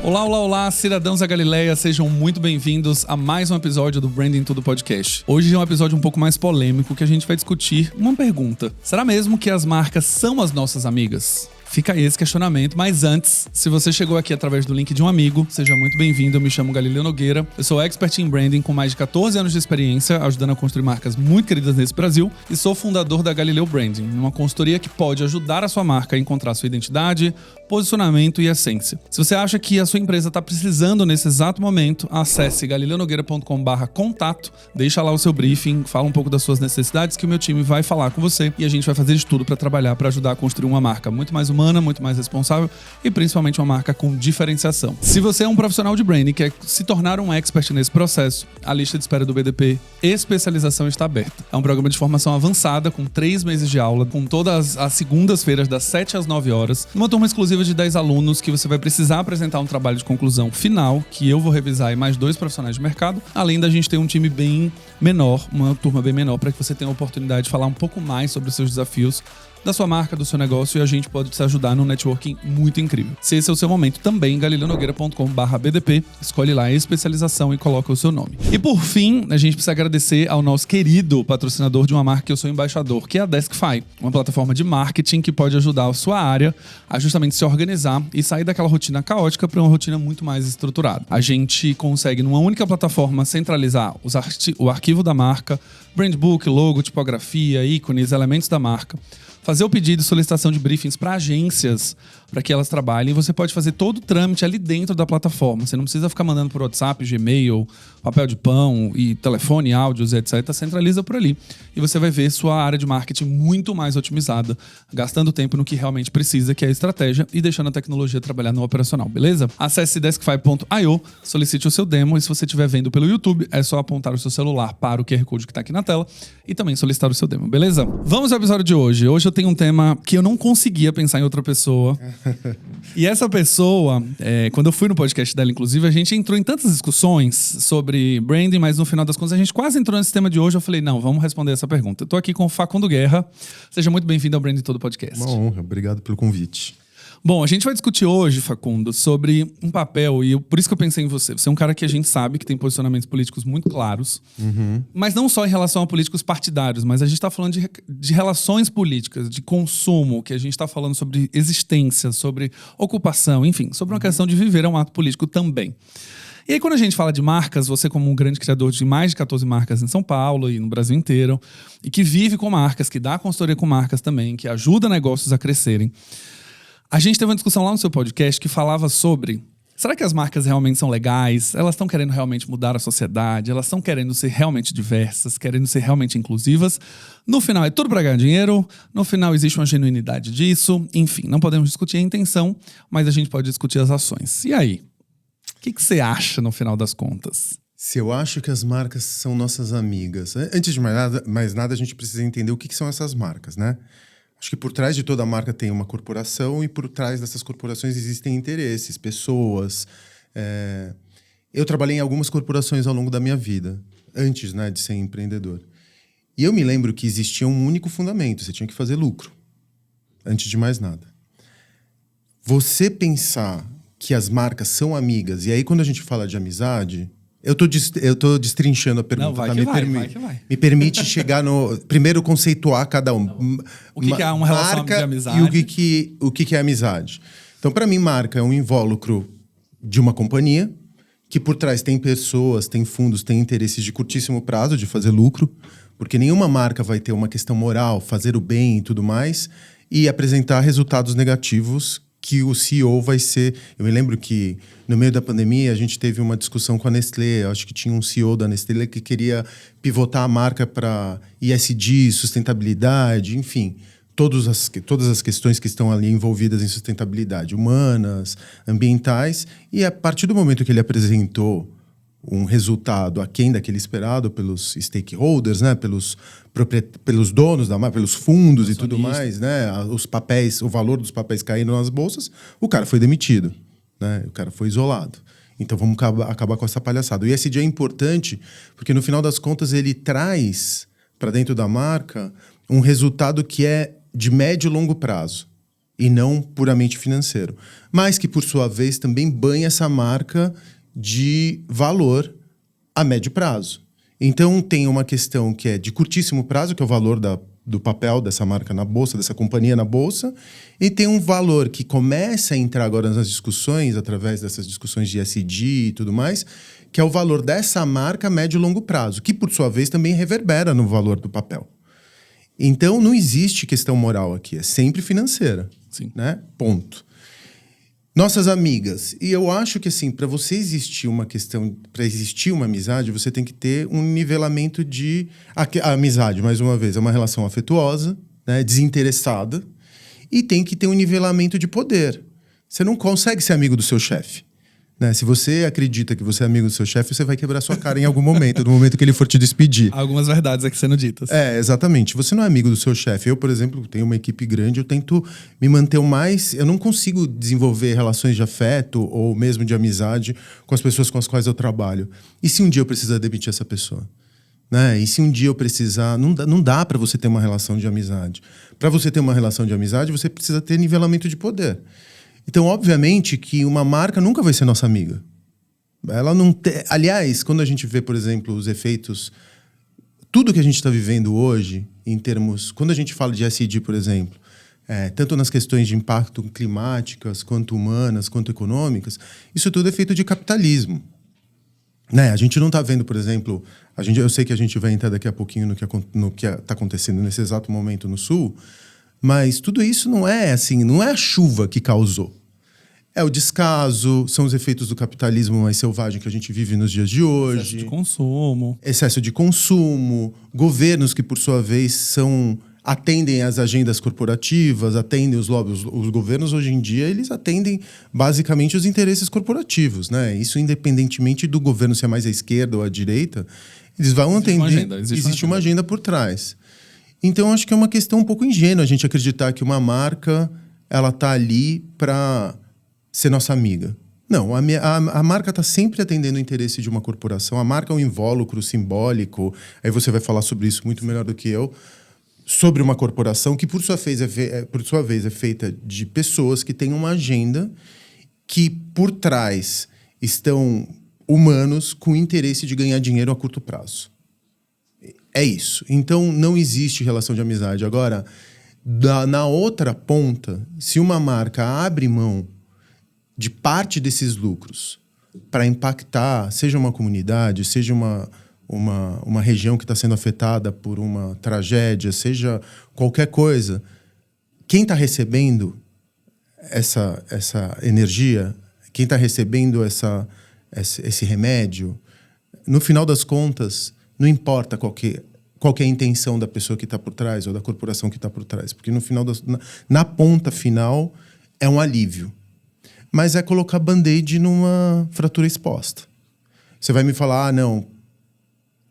Olá, olá, olá, cidadãos da Galileia, sejam muito bem-vindos a mais um episódio do Branding Tudo Podcast. Hoje é um episódio um pouco mais polêmico que a gente vai discutir uma pergunta. Será mesmo que as marcas são as nossas amigas? Fica aí esse questionamento, mas antes, se você chegou aqui através do link de um amigo, seja muito bem-vindo, eu me chamo Galileu Nogueira, eu sou expert em branding com mais de 14 anos de experiência, ajudando a construir marcas muito queridas nesse Brasil, e sou fundador da Galileu Branding, uma consultoria que pode ajudar a sua marca a encontrar sua identidade, posicionamento e essência. Se você acha que a sua empresa está precisando nesse exato momento, acesse galileunogueira.com/contato, deixa lá o seu briefing, fala um pouco das suas necessidades que o meu time vai falar com você e a gente vai fazer de tudo para trabalhar, para ajudar a construir uma marca muito mais humana, muito mais responsável e principalmente uma marca com diferenciação. Se você é um profissional de branding e quer se tornar um expert nesse processo, a lista de espera do BDP Especialização está aberta. É um programa de formação avançada com 3 meses de aula, com todas as segundas-feiras das 7 às 9 horas, numa turma exclusiva de 10 alunos que você vai precisar apresentar um trabalho de conclusão final, que eu vou revisar e mais 2 profissionais de mercado, além da gente ter um time bem menor, uma turma bem menor, para que você tenha a oportunidade de falar um pouco mais sobre os seus desafios da sua marca, do seu negócio, e a gente pode te ajudar num networking muito incrível. Se esse é o seu momento, também galileunogueira.com/BDP, escolhe lá a especialização e coloca o seu nome. E por fim, a gente precisa agradecer ao nosso querido patrocinador de uma marca que eu sou embaixador, que é a Deskfy, uma plataforma de marketing que pode ajudar a sua área a justamente se organizar e sair daquela rotina caótica para uma rotina muito mais estruturada. A gente consegue, numa única plataforma, centralizar o arquivo da marca, brand book, logo, tipografia, ícones, elementos da marca, fazer o pedido e solicitação de briefings para agências para que elas trabalhem. Você pode fazer todo o trâmite ali dentro da plataforma. Você não precisa ficar mandando por WhatsApp, Gmail, papel de pão e telefone, áudios, etc. Centraliza por ali. E você vai ver sua área de marketing muito mais otimizada, gastando tempo no que realmente precisa, que é a estratégia, e deixando a tecnologia trabalhar no operacional, beleza? Acesse deskfy.io, solicite o seu demo, e se você estiver vendo pelo YouTube, é só apontar o seu celular para o QR Code que está aqui na tela e também solicitar o seu demo, beleza? Vamos ao episódio de hoje. Hoje eu tenho um tema que eu não conseguia pensar em outra pessoa. E essa pessoa, quando eu fui no podcast dela, inclusive, a gente entrou em tantas discussões sobre branding, mas no final das contas a gente quase entrou nesse tema de hoje. Eu falei, não, vamos responder essa pergunta. Eu tô aqui com o Facundo Guerra. Seja muito bem-vindo ao Branding Todo Podcast. Uma honra, obrigado pelo convite. Bom, a gente vai discutir hoje, Facundo, sobre um papel, e por isso que eu pensei em você. Você é um cara que a gente sabe que tem posicionamentos políticos muito claros, mas não só em relação a políticos partidários, mas a gente está falando de relações políticas, de consumo, que a gente está falando sobre existência, sobre ocupação, enfim, sobre uma questão de viver um ato político também. E aí, quando a gente fala de marcas, você como um grande criador de mais de 14 marcas em São Paulo e no Brasil inteiro, e que vive com marcas, que dá consultoria com marcas também, que ajuda negócios a crescerem, a gente teve uma discussão lá no seu podcast que falava sobre: será que as marcas realmente são legais? Elas estão querendo realmente mudar a sociedade? Elas estão querendo ser realmente diversas? Querendo ser realmente inclusivas? No final é tudo para ganhar dinheiro? No final existe uma genuinidade disso? Enfim, não podemos discutir a intenção, mas a gente pode discutir as ações. E aí? O que você acha no final das contas? Se eu acho que as marcas são nossas amigas, antes de mais nada a gente precisa entender o que são essas marcas, né? Acho que por trás de toda marca tem uma corporação e por trás dessas corporações existem interesses, pessoas. Eu trabalhei em algumas corporações ao longo da minha vida, antes, né, de ser empreendedor. E eu me lembro que existia um único fundamento: você tinha que fazer lucro, antes de mais nada. Você pensar que as marcas são amigas, e aí quando a gente fala de amizade... Eu tô destrinchando a pergunta. Não, vai tá? que vai. Me permite chegar no... Primeiro, conceituar cada um. O que é uma relação de amizade? E o que é amizade. Então, para mim, marca é um invólucro de uma companhia, que por trás tem pessoas, tem fundos, tem interesses de curtíssimo prazo, de fazer lucro, porque nenhuma marca vai ter uma questão moral, fazer o bem e tudo mais, e apresentar resultados negativos que o CEO vai ser... Eu me lembro que no meio da pandemia a gente teve uma discussão com a Nestlé. Eu acho que tinha um CEO da Nestlé que queria pivotar a marca para ESG, sustentabilidade, enfim, todas as questões que estão ali envolvidas em sustentabilidade, humanas, ambientais. E a partir do momento que ele apresentou um resultado aquém daquele esperado pelos stakeholders, né? Pelos donos da marca, pelos fundos e tudo mais, né? Os papéis, o valor dos papéis caindo nas bolsas, o cara foi demitido, né? O cara foi isolado. Então vamos acabar com essa palhaçada. O ESG é importante porque no final das contas ele traz para dentro da marca um resultado que é de médio e longo prazo. e não puramente financeiro. Mas que, por sua vez, também banha essa marca de valor a médio prazo. Então, tem uma questão que é de curtíssimo prazo, que é o valor do papel dessa marca na bolsa, dessa companhia na bolsa, e tem um valor que começa a entrar agora nas discussões, através dessas discussões de ESG e tudo mais, que é o valor dessa marca a médio e longo prazo, que, por sua vez, também reverbera no valor do papel. Então, não existe questão moral aqui, é sempre financeira. Sim. Né? Ponto. Nossas amigas. E eu acho que, assim, para você existir uma questão, para existir uma amizade, você tem que ter um nivelamento de... A amizade, mais uma vez, é uma relação afetuosa, né? Desinteressada, e tem que ter um nivelamento de poder. Você não consegue ser amigo do seu chefe. Né? Se você acredita que você é amigo do seu chefe, você vai quebrar sua cara em algum momento, no momento que ele for te despedir. Algumas verdades aqui sendo ditas. Exatamente. Você não é amigo do seu chefe. Eu, por exemplo, tenho uma equipe grande, eu tento me manter o mais... Eu não consigo desenvolver relações de afeto ou mesmo de amizade com as pessoas com as quais eu trabalho. E se um dia eu precisar demitir essa pessoa? Né? E se um dia eu precisar... Não dá para você ter uma relação de amizade. Para você ter uma relação de amizade, você precisa ter nivelamento de poder. Então, obviamente, que uma marca nunca vai ser nossa amiga. Ela não tem... Aliás, quando a gente vê, por exemplo, os efeitos... Tudo que a gente está vivendo hoje, em termos... Quando a gente fala de ESG, por exemplo, tanto nas questões de impacto climáticas, quanto humanas, quanto econômicas, isso tudo é feito de capitalismo. Né? A gente não está vendo, por exemplo... Eu sei que a gente vai entrar daqui a pouquinho no que está acontecendo nesse exato momento no Sul, mas tudo isso não é assim, não é a chuva que causou. É o descaso, são os efeitos do capitalismo mais selvagem que a gente vive nos dias de hoje. Excesso de consumo. Excesso de consumo, governos que, por sua vez, atendem às agendas corporativas, atendem os lobbies. Os governos, hoje em dia, eles atendem basicamente os interesses corporativos. Né? Isso independentemente do governo ser mais à esquerda ou à direita, eles vão atender... Existe uma agenda por trás. Então, acho que é uma questão um pouco ingênua a gente acreditar que uma marca ela está ali para ser nossa amiga. Não, a marca está sempre atendendo o interesse de uma corporação. A marca é um invólucro simbólico. Aí você vai falar sobre isso muito melhor do que eu. Sobre uma corporação que, por sua vez, é feita de pessoas que têm uma agenda que, por trás, estão humanos com interesse de ganhar dinheiro a curto prazo. É isso. Então, não existe relação de amizade. Agora, na outra ponta, se uma marca abre mão de parte desses lucros para impactar, seja uma comunidade, seja uma região que está sendo afetada por uma tragédia, seja qualquer coisa, quem está recebendo essa energia, quem está recebendo esse remédio, no final das contas, não importa qual que é a intenção da pessoa que está por trás ou da corporação que está por trás, porque no final na ponta final é um alívio. Mas é colocar band-aid numa fratura exposta. Você vai me falar, não,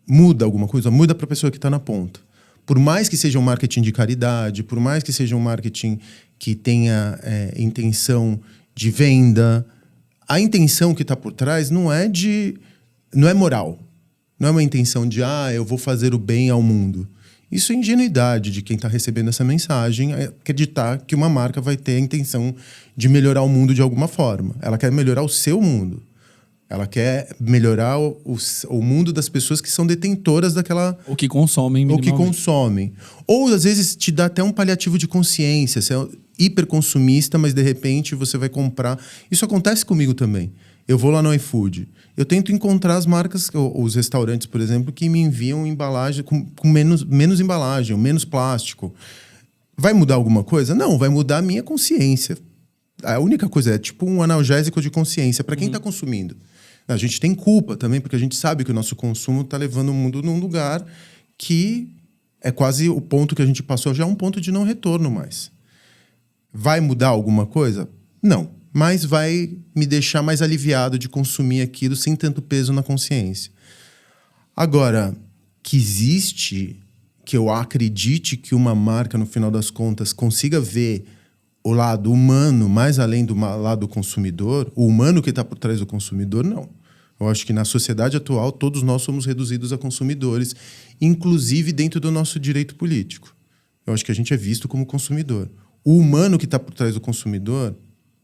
muda alguma coisa? Muda para a pessoa que está na ponta. Por mais que seja um marketing de caridade, por mais que seja um marketing que tenha intenção de venda, a intenção que está por trás não é moral. Não é uma intenção de, eu vou fazer o bem ao mundo. Isso é ingenuidade de quem está recebendo essa mensagem, acreditar que uma marca vai ter a intenção de melhorar o mundo de alguma forma. Ela quer melhorar o seu mundo. Ela quer melhorar o mundo das pessoas que são detentoras daquela... Ou que consomem minimamente. Ou que consomem. Ou, às vezes, te dá até um paliativo de consciência. Você é hiperconsumista, mas, de repente, você vai comprar... Isso acontece comigo também. Eu vou lá no iFood. Eu tento encontrar as marcas, os restaurantes, por exemplo, que me enviam embalagem com menos embalagem, menos plástico. Vai mudar alguma coisa? Não, vai mudar a minha consciência. A única coisa é tipo um analgésico de consciência para quem está consumindo. A gente tem culpa também, porque a gente sabe que o nosso consumo está levando o mundo num lugar que é quase o ponto que a gente passou, já é um ponto de não retorno mais. Vai mudar alguma coisa? Não. Mas vai me deixar mais aliviado de consumir aquilo sem tanto peso na consciência. Agora, que eu acredite que uma marca, no final das contas, consiga ver o lado humano mais além do lado consumidor, o humano que está por trás do consumidor, não. Eu acho que na sociedade atual todos nós somos reduzidos a consumidores, inclusive dentro do nosso direito político. Eu acho que a gente é visto como consumidor. o humano que está por trás do consumidor,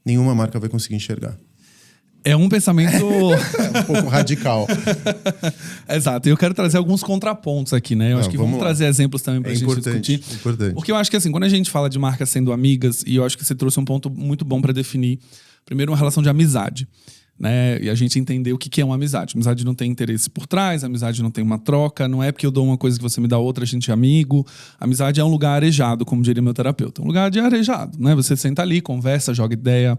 nenhuma marca vai conseguir enxergar. É um pensamento... É um pouco radical. Exato. E eu quero trazer alguns contrapontos aqui, né? Eu acho que vamos trazer exemplos também pra gente discutir. É importante. Porque eu acho que assim, quando a gente fala de marcas sendo amigas, e eu acho que você trouxe um ponto muito bom para definir, primeiro, uma relação de amizade. Né? E a gente entender o que é uma amizade. Amizade não tem interesse por trás, amizade não tem uma troca, não é porque eu dou uma coisa que você me dá outra, a gente é amigo. Amizade é um lugar arejado, como diria meu terapeuta. Um lugar de arejado, né? Você senta ali, conversa, joga ideia.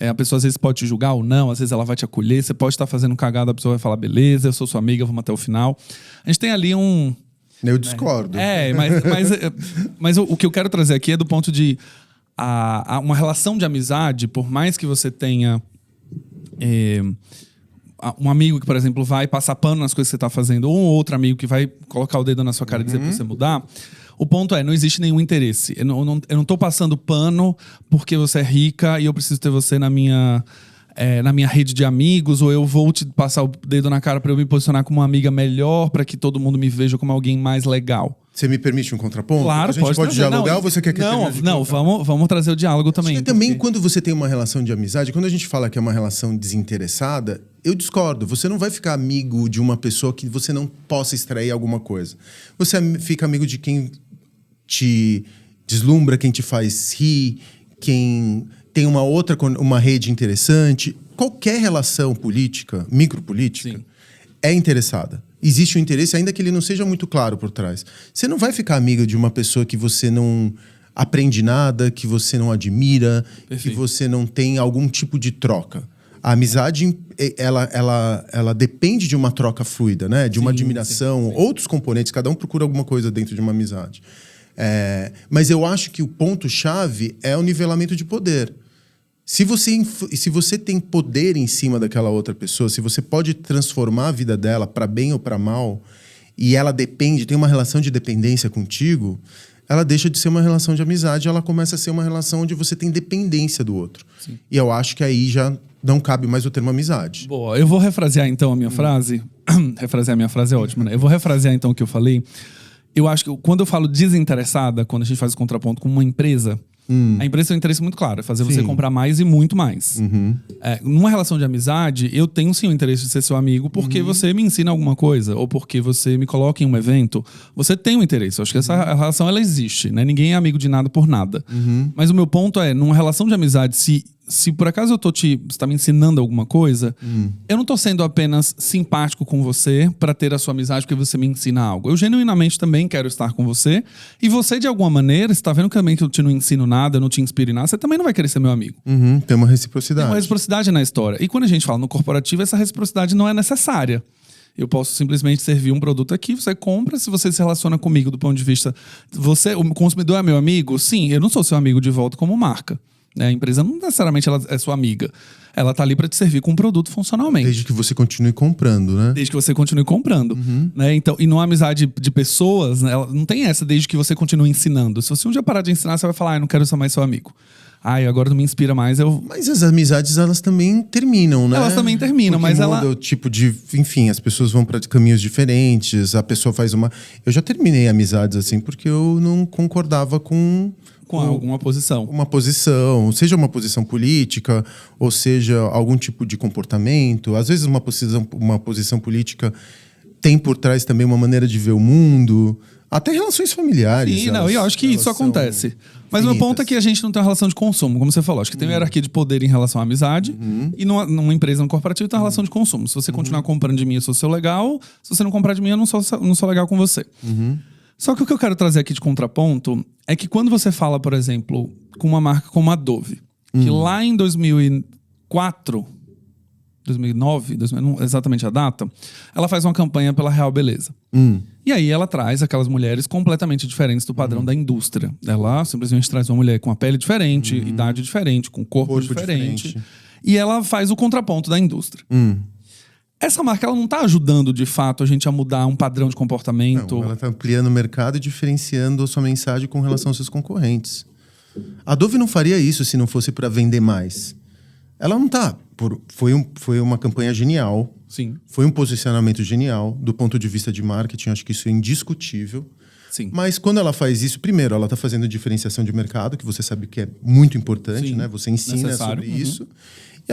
A pessoa às vezes pode te julgar ou não, às vezes ela vai te acolher, você pode estar fazendo cagada, a pessoa vai falar, beleza, eu sou sua amiga, vamos até o final. A gente tem ali um... Eu discordo. Mas o que eu quero trazer aqui é do ponto de... uma relação de amizade, por mais que você tenha... um amigo que, por exemplo, vai passar pano nas coisas que você está fazendo, ou um outro amigo que vai colocar o dedo na sua cara e dizer pra você mudar, o ponto é, não existe nenhum interesse. Eu não tô passando pano porque você é rica e eu preciso ter você na minha rede de amigos, ou eu vou te passar o dedo na cara para eu me posicionar como uma amiga melhor, para que todo mundo me veja como alguém mais legal. Você me permite um contraponto? Claro, a gente pode dialogar ou você quer que Não, vamos trazer o diálogo também. Acho que também quando você tem uma relação de amizade, quando a gente fala que é uma relação desinteressada, eu discordo. Você não vai ficar amigo de uma pessoa que você não possa extrair alguma coisa. Você fica amigo de quem te deslumbra, quem te faz rir, quem tem uma rede interessante. Qualquer relação política, micropolítica, é interessada. Existe um interesse, ainda que ele não seja muito claro por trás. Você não vai ficar amigo de uma pessoa que você não aprende nada, que você não admira, que você não tem algum tipo de troca. A amizade, ela depende de uma troca fluida, né? De uma admiração, outros componentes, cada um procura alguma coisa dentro de uma amizade. Mas eu acho que o ponto-chave é o nivelamento de poder. Se você tem poder em cima daquela outra pessoa, se você pode transformar a vida dela para bem ou para mal, e ela tem uma relação de dependência contigo, ela deixa de ser uma relação de amizade, ela começa a ser uma relação onde você tem dependência do outro. Sim. E eu acho que aí já não cabe mais o termo amizade. Boa, eu vou refrasear então a minha frase. Refrasear a minha frase é ótimo, né? Eu vou refrasear então o que eu falei. Eu acho que quando eu falo desinteressada, quando a gente faz o contraponto com uma empresa, a empresa tem um interesse muito claro, é fazer você comprar mais e muito mais. Numa relação de amizade, eu tenho sim o interesse de ser seu amigo porque você me ensina alguma coisa, ou porque você me coloca em um evento. Você tem um interesse. Eu acho que essa relação, ela existe, né? Ninguém é amigo de nada por nada. Mas o meu ponto é, numa relação de amizade, se por acaso você tá me ensinando alguma coisa, eu não tô sendo apenas simpático com você pra ter a sua amizade porque você me ensina algo. Eu genuinamente também quero estar com você. E você, de alguma maneira, se tá vendo também que eu te não ensino nada, eu não te inspiro em nada, você também não vai querer ser meu amigo. Tem uma reciprocidade. Tem uma reciprocidade na história. E quando a gente fala no corporativo, essa reciprocidade não é necessária. Eu posso simplesmente servir um produto aqui, você compra, se você se relaciona comigo do ponto de vista... o consumidor é meu amigo? Sim, eu não sou seu amigo de volta como marca. A empresa não necessariamente ela é sua amiga. Ela tá ali para te servir com um produto funcionalmente. Desde que você continue comprando, né? Desde que você continue comprando. Né? Então, e numa amizade de pessoas, né, ela não tem essa desde que você continue ensinando. Se você um dia parar de ensinar, você vai falar, eu não quero ser mais seu amigo. Agora não me inspira mais. Mas as amizades, elas também terminam, né? Elas também terminam, porque mas muda o tipo de... Enfim, as pessoas vão para caminhos diferentes, a pessoa faz uma... Eu já terminei amizades assim porque eu não concordava com alguma posição. Uma posição, seja uma posição política, ou seja algum tipo de comportamento. Às vezes uma posição política tem por trás também uma maneira de ver o mundo. Até relações familiares. Sim, e eu acho que isso acontece. Mas o meu ponto é que a gente não tem uma relação de consumo, como você falou. Acho que tem uma hierarquia de poder em relação à amizade. E numa empresa, no corporativo, tem uma relação de consumo. Se você continuar comprando de mim, eu sou seu legal. Se você não comprar de mim, eu não sou legal com você. Só que o que eu quero trazer aqui de contraponto é que quando você fala, por exemplo, com uma marca como a Dove, que lá em 2004, 2009, não exatamente a data, ela faz uma campanha pela Real Beleza. E aí ela traz aquelas mulheres completamente diferentes do padrão da indústria. Ela simplesmente traz uma mulher com a pele diferente, idade diferente, com corpo diferente. E ela faz o contraponto da indústria. Essa marca, ela não está ajudando, de fato, a gente a mudar um padrão de comportamento. Não, ela está ampliando o mercado e diferenciando a sua mensagem com relação aos seus concorrentes. A Dove não faria isso se não fosse para vender mais. Ela não está. Foi uma campanha genial. Sim. Foi um posicionamento genial. Do ponto de vista de marketing, acho que isso é indiscutível. Sim. Mas quando ela faz isso, primeiro, ela está fazendo diferenciação de mercado, que você sabe que é muito importante, Sim. né? Você ensina Necessário. sobre isso. E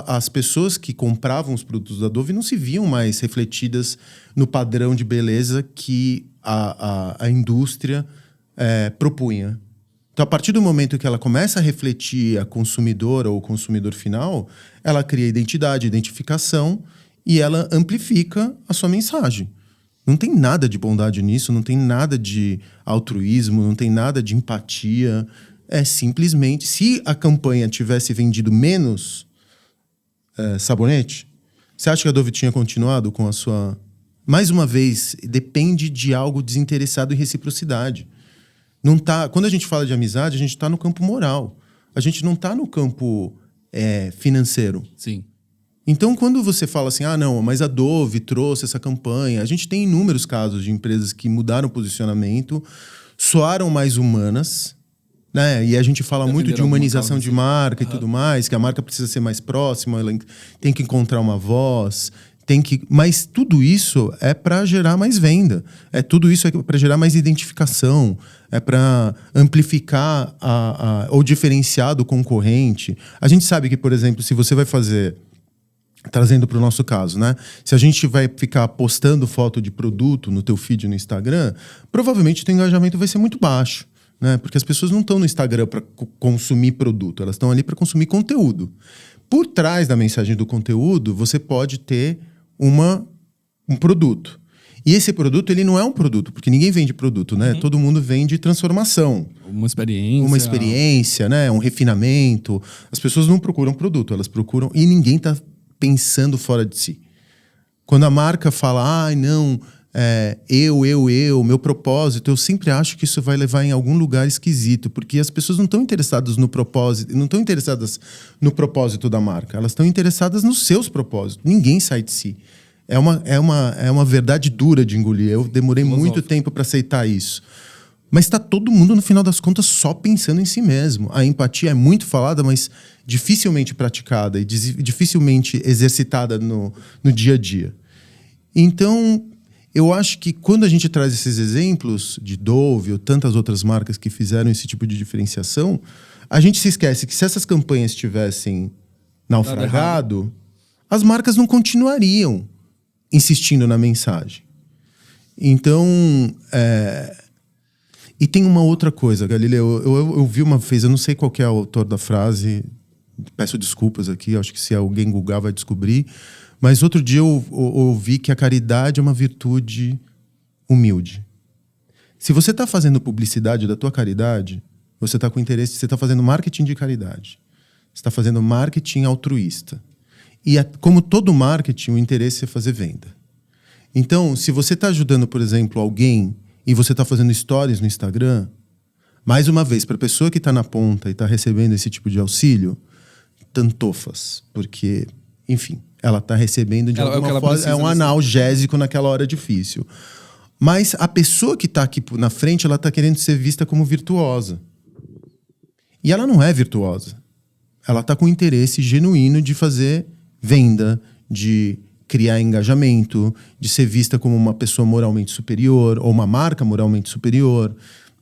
as pessoas que compravam os produtos da Dove não se viam mais refletidas no padrão de beleza que a indústria propunha. Então, a partir do momento que ela começa a refletir a consumidora ou o consumidor final, ela cria identidade, identificação e ela amplifica a sua mensagem. Não tem nada de bondade nisso, não tem nada de altruísmo, não tem nada de empatia. É simplesmente, se a campanha tivesse vendido menos sabonete, você acha que a Dove tinha continuado com a sua... Mais uma vez, depende de algo desinteressado e reciprocidade. Não tá... Quando a gente fala de amizade, a gente está no campo moral. A gente não está no campo financeiro. Sim. Então, quando você fala assim, não, mas a Dove trouxe essa campanha, a gente tem inúmeros casos de empresas que mudaram o posicionamento, soaram mais humanas, né? E a gente fala muito de humanização de marca e tudo mais, que a marca precisa ser mais próxima, ela tem que encontrar uma voz, mas tudo isso é para gerar mais venda. Tudo isso é para gerar mais identificação, é para amplificar ou diferenciar do concorrente. A gente sabe que, por exemplo, se você vai fazer... Trazendo para o nosso caso, né? Se a gente vai ficar postando foto de produto no teu feed no Instagram, provavelmente o teu engajamento vai ser muito baixo, né? Porque as pessoas não estão no Instagram para consumir produto, elas estão ali para consumir conteúdo. Por trás da mensagem do conteúdo, você pode ter um produto. E esse produto, ele não é um produto, porque ninguém vende produto, né? Todo mundo vende transformação. Uma experiência. Uma experiência, né? Um refinamento. As pessoas não procuram produto, elas procuram... E ninguém está pensando fora de si. Quando a marca fala, meu propósito, eu sempre acho que isso vai levar em algum lugar esquisito, porque as pessoas não estão interessadas no propósito, não estão interessadas no propósito da marca, elas estão interessadas nos seus propósitos. Ninguém sai de si. É uma verdade dura de engolir. Eu demorei muito tempo para aceitar isso. Mas está todo mundo, no final das contas, só pensando em si mesmo. A empatia é muito falada, mas dificilmente praticada e dificilmente exercitada no dia a dia. Então, eu acho que quando a gente traz esses exemplos de Dove ou tantas outras marcas que fizeram esse tipo de diferenciação, a gente se esquece que se essas campanhas tivessem naufragado, as marcas não continuariam insistindo na mensagem. Então... E tem uma outra coisa, Galileu. Eu vi uma vez, eu não sei qual que é o autor da frase, peço desculpas aqui, acho que se alguém googar vai descobrir, mas outro dia eu ouvi que a caridade é uma virtude humilde. Se você está fazendo publicidade da tua caridade, você está com interesse, você está fazendo marketing de caridade. Você está fazendo marketing altruísta. E como todo marketing, o interesse é fazer venda. Então, se você está ajudando, por exemplo, alguém... e você está fazendo stories no Instagram, mais uma vez, para a pessoa que está na ponta e está recebendo esse tipo de auxílio, tantofas. Porque, enfim, ela está recebendo de alguma forma, é um analgésico naquela hora difícil. Mas a pessoa que está aqui na frente, ela está querendo ser vista como virtuosa. E ela não é virtuosa. Ela está com interesse genuíno de fazer venda, de... criar engajamento, de ser vista como uma pessoa moralmente superior ou uma marca moralmente superior,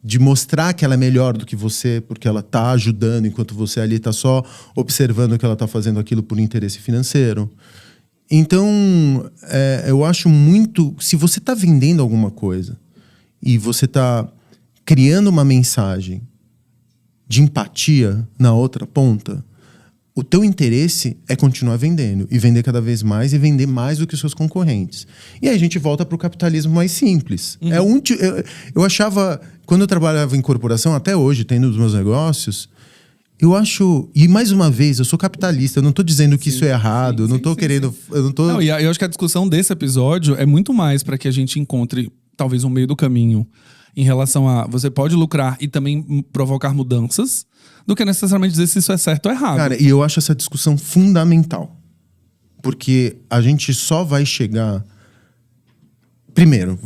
de mostrar que ela é melhor do que você porque ela está ajudando enquanto você ali está só observando que ela está fazendo aquilo por interesse financeiro. Então, eu acho muito... Se você está vendendo alguma coisa e você está criando uma mensagem de empatia na outra ponta... O teu interesse é continuar vendendo e vender cada vez mais e vender mais do que os seus concorrentes. E aí a gente volta para o capitalismo mais simples. Eu achava, quando eu trabalhava em corporação, até hoje, tendo os meus negócios, eu acho... E mais uma vez, eu sou capitalista, eu não estou dizendo que isso é errado, eu não estou querendo... Não, e eu acho que a discussão desse episódio é muito mais para que a gente encontre talvez um meio do caminho em relação a você pode lucrar e também provocar mudanças, do que necessariamente dizer se isso é certo ou errado. Cara, e eu acho essa discussão fundamental. Porque a gente só vai chegar... Primeiro,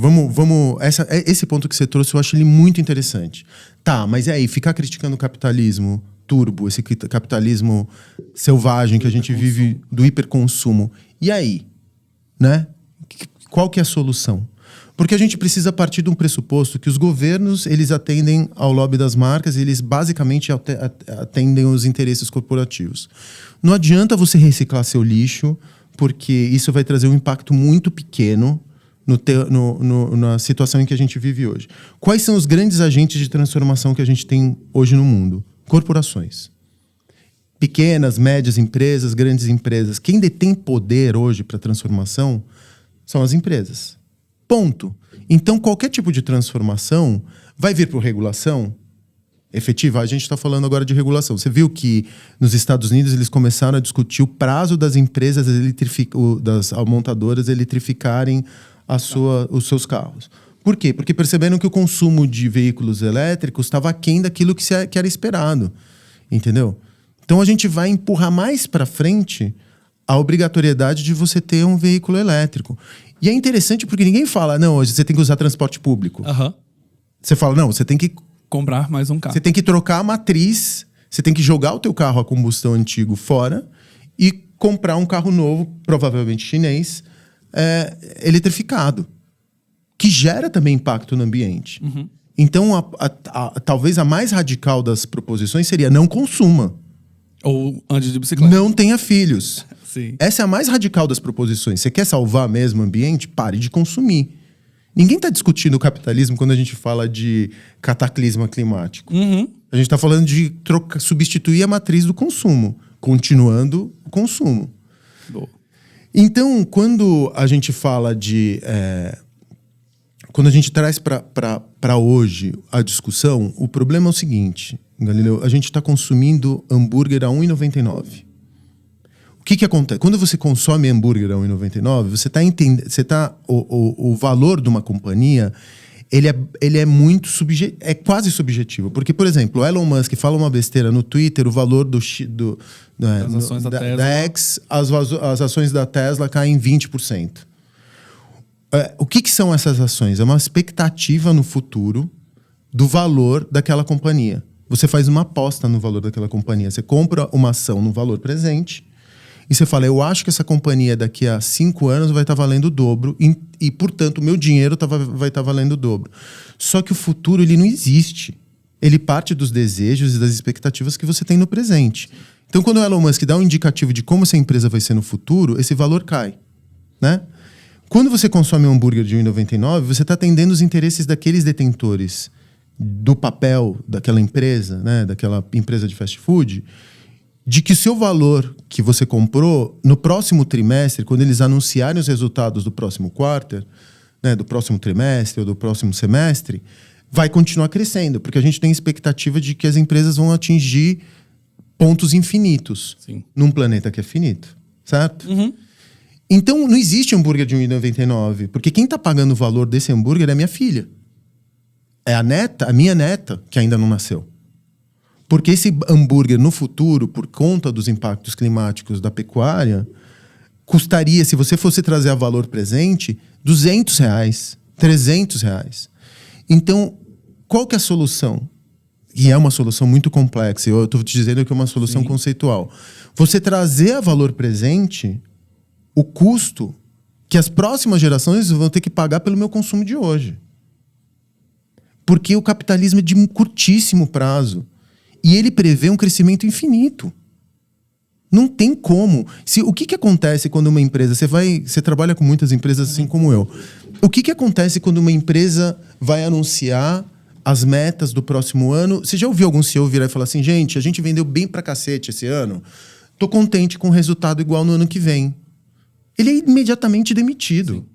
esse ponto que você trouxe, eu acho ele muito interessante. Tá, mas aí, ficar criticando o capitalismo turbo, esse capitalismo selvagem que a gente vive do hiperconsumo. E aí? Né? Qual que é a solução? Porque a gente precisa partir de um pressuposto que os governos, eles atendem ao lobby das marcas, eles basicamente atendem os interesses corporativos. Não adianta você reciclar seu lixo, porque isso vai trazer um impacto muito pequeno na situação em que a gente vive hoje. Quais são os grandes agentes de transformação que a gente tem hoje no mundo? Corporações. Pequenas, médias empresas, grandes empresas. Quem detém poder hoje para transformação são as empresas. Ponto. Então, qualquer tipo de transformação vai vir por regulação efetiva. A gente está falando agora de regulação. Você viu que nos Estados Unidos eles começaram a discutir o prazo das empresas, das montadoras eletrificarem os seus carros. Por quê? Porque perceberam que o consumo de veículos elétricos estava aquém daquilo que era esperado. Entendeu? Então, a gente vai empurrar mais para frente a obrigatoriedade de você ter um veículo elétrico. E é interessante porque ninguém fala, não, hoje você tem que usar transporte público. Uhum. Você fala, não, você tem que comprar mais um carro. Você tem que trocar a matriz, você tem que jogar o teu carro a combustão antigo fora e comprar um carro novo, provavelmente chinês, eletrificado, que gera também impacto no ambiente. Uhum. Então, talvez a mais radical das proposições seria não consuma. Ou ande de bicicleta. Não tenha filhos. Sim. Essa é a mais radical das proposições. Você quer salvar mesmo o ambiente? Pare de consumir. Ninguém está discutindo o capitalismo quando a gente fala de cataclisma climático. Uhum. A gente está falando de substituir a matriz do consumo, continuando o consumo. Boa. Então, quando a gente fala quando a gente traz para hoje a discussão, o problema é o seguinte, Galileu, a gente está consumindo hambúrguer a R$ 1,99. O que acontece? Quando você consome hambúrguer a R$ 1,99, você está entendendo. O valor de uma companhia ele é muito é quase subjetivo. Porque, por exemplo, o Elon Musk fala uma besteira no Twitter, o valor das ações da Tesla. Da X, as ações da Tesla caem 20%. O que são essas ações? É uma expectativa no futuro do valor daquela companhia. Você faz uma aposta no valor daquela companhia. Você compra uma ação no valor presente e você fala, eu acho que essa companhia daqui a 5 anos vai estar valendo o dobro e portanto, o meu dinheiro vai estar valendo o dobro. Só que o futuro, ele não existe. Ele parte dos desejos e das expectativas que você tem no presente. Então, quando o Elon Musk dá um indicativo de como essa empresa vai ser no futuro, esse valor cai, né? Quando você consome um hambúrguer de R$ 1,99, você está atendendo os interesses daqueles detentores do papel daquela empresa, né, daquela empresa de fast food, de que o seu valor que você comprou no próximo trimestre, quando eles anunciarem os resultados do próximo quarter, né, do próximo trimestre ou do próximo semestre, vai continuar crescendo, porque a gente tem expectativa de que as empresas vão atingir pontos infinitos. Sim. Num planeta que é finito, certo? Uhum. Então, não existe hambúrguer de R$ 1,99, porque quem está pagando o valor desse hambúrguer é a minha filha. É a minha neta, que ainda não nasceu. Porque esse hambúrguer, no futuro, por conta dos impactos climáticos da pecuária, custaria, se você fosse trazer a valor presente, R$200, R$300. Então, qual que é a solução? E é uma solução muito complexa. Eu estou te dizendo que é uma solução conceitual. Você trazer a valor presente o custo que as próximas gerações vão ter que pagar pelo meu consumo de hoje. Porque o capitalismo é de um curtíssimo prazo. E ele prevê um crescimento infinito. Não tem como. O que acontece quando uma empresa... Você trabalha com muitas empresas assim como eu. O que acontece quando uma empresa vai anunciar as metas do próximo ano? Você já ouviu algum CEO virar e falar assim, gente, a gente vendeu bem pra cacete esse ano, tô contente com o resultado igual no ano que vem. Ele é imediatamente demitido.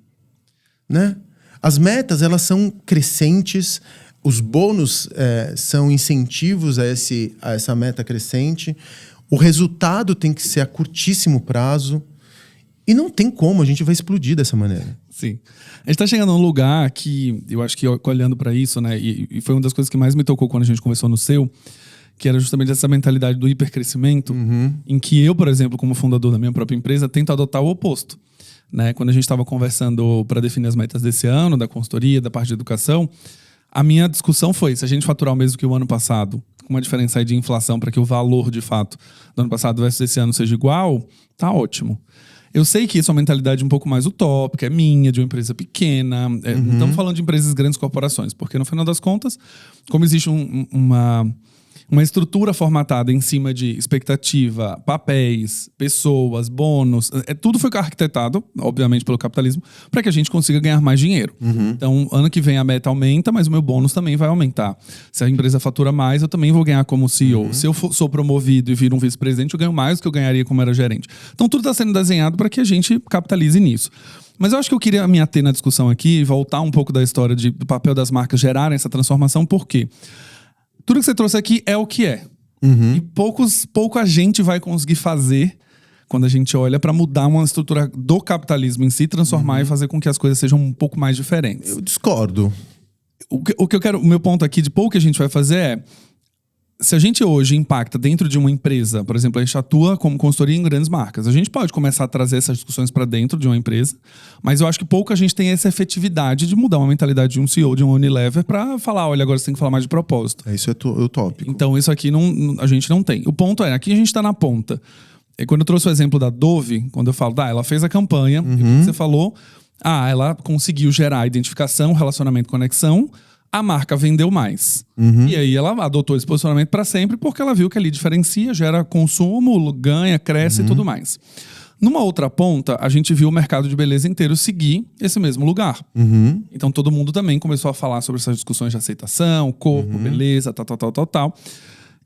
Né? As metas, elas são crescentes, os bônus são incentivos a essa meta crescente, o resultado tem que ser a curtíssimo prazo e não tem como, a gente vai explodir dessa maneira. Sim. A gente tá chegando num lugar que eu acho que olhando para isso, né, e foi uma das coisas que mais me tocou quando a gente conversou no seu, que era justamente essa mentalidade do hipercrescimento, em que eu, por exemplo, como fundador da minha própria empresa, tento adotar o oposto. Né? Quando a gente estava conversando para definir as metas desse ano, da consultoria, da parte de educação, a minha discussão foi, se a gente faturar o mesmo que o ano passado, com uma diferença aí de inflação para que o valor, de fato, do ano passado versus esse ano seja igual, tá ótimo. Eu sei que isso é uma mentalidade um pouco mais utópica, é minha, de uma empresa pequena. Não estamos falando de empresas grandes corporações, porque no final das contas, como existe uma estrutura formatada em cima de expectativa, papéis, pessoas, bônus, tudo foi arquitetado, obviamente, pelo capitalismo, para que a gente consiga ganhar mais dinheiro. Então, ano que vem a meta aumenta, mas o meu bônus também vai aumentar. Se a empresa fatura mais, eu também vou ganhar como CEO. Se eu sou promovido e viro um vice-presidente, eu ganho mais do que eu ganharia como era gerente. Então, tudo está sendo desenhado para que a gente capitalize nisso. Mas eu acho que eu queria me ater na discussão aqui e voltar um pouco da história do papel das marcas gerarem essa transformação, por quê? Tudo que você trouxe aqui é o que é. E pouca gente vai conseguir fazer quando a gente olha para mudar uma estrutura do capitalismo em si, transformar e fazer com que as coisas sejam um pouco mais diferentes. Eu discordo. O meu ponto aqui de pouco que a gente vai fazer é: se a gente hoje impacta dentro de uma empresa, por exemplo, a gente atua como consultoria em grandes marcas, a gente pode começar a trazer essas discussões para dentro de uma empresa, mas eu acho que pouca gente tem essa efetividade de mudar uma mentalidade de um CEO, de um Unilever, para falar, olha, agora você tem que falar mais de propósito. Isso é utópico. Então isso aqui a gente não tem. O ponto é, aqui a gente está na ponta. E quando eu trouxe o exemplo da Dove, quando eu falo, ela fez a campanha, e o que você falou, ela conseguiu gerar identificação, relacionamento, conexão, a marca vendeu mais. E aí ela adotou esse posicionamento para sempre porque ela viu que ali diferencia, gera consumo, ganha, cresce e tudo mais. Numa outra ponta, a gente viu o mercado de beleza inteiro seguir esse mesmo lugar. Então todo mundo também começou a falar sobre essas discussões de aceitação, corpo, beleza, tal.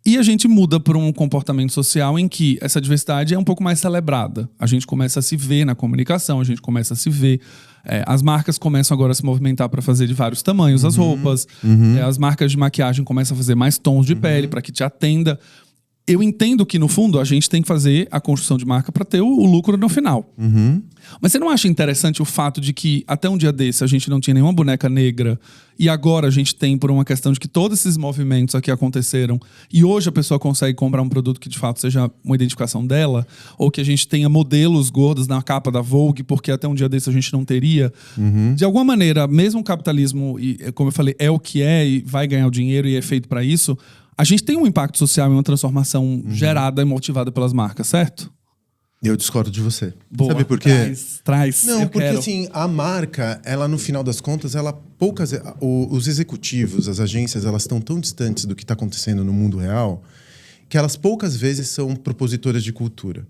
E a gente muda para um comportamento social em que essa diversidade é um pouco mais celebrada. A gente começa a se ver na comunicação, a gente começa a se ver. As marcas começam agora a se movimentar para fazer de vários tamanhos as roupas. As marcas de maquiagem começam a fazer mais tons de pele para que te atenda. Eu entendo que, no fundo, a gente tem que fazer a construção de marca para ter o lucro no final. Mas você não acha interessante o fato de que até um dia desse a gente não tinha nenhuma boneca negra e agora a gente tem, por uma questão de que todos esses movimentos aqui aconteceram e hoje a pessoa consegue comprar um produto que de fato seja uma identificação dela, ou que a gente tenha modelos gordos na capa da Vogue porque até um dia desse a gente não teria. De alguma maneira, mesmo o capitalismo, e, como eu falei, é o que é e vai ganhar o dinheiro e é feito para isso, a gente tem um impacto social e uma transformação gerada e motivada pelas marcas, certo? Eu discordo de você. Boa, sabe por quê? Traz. Não, porque assim, a marca, ela no final das contas, os executivos, as agências, elas estão tão distantes do que está acontecendo no mundo real que elas poucas vezes são propositoras de cultura.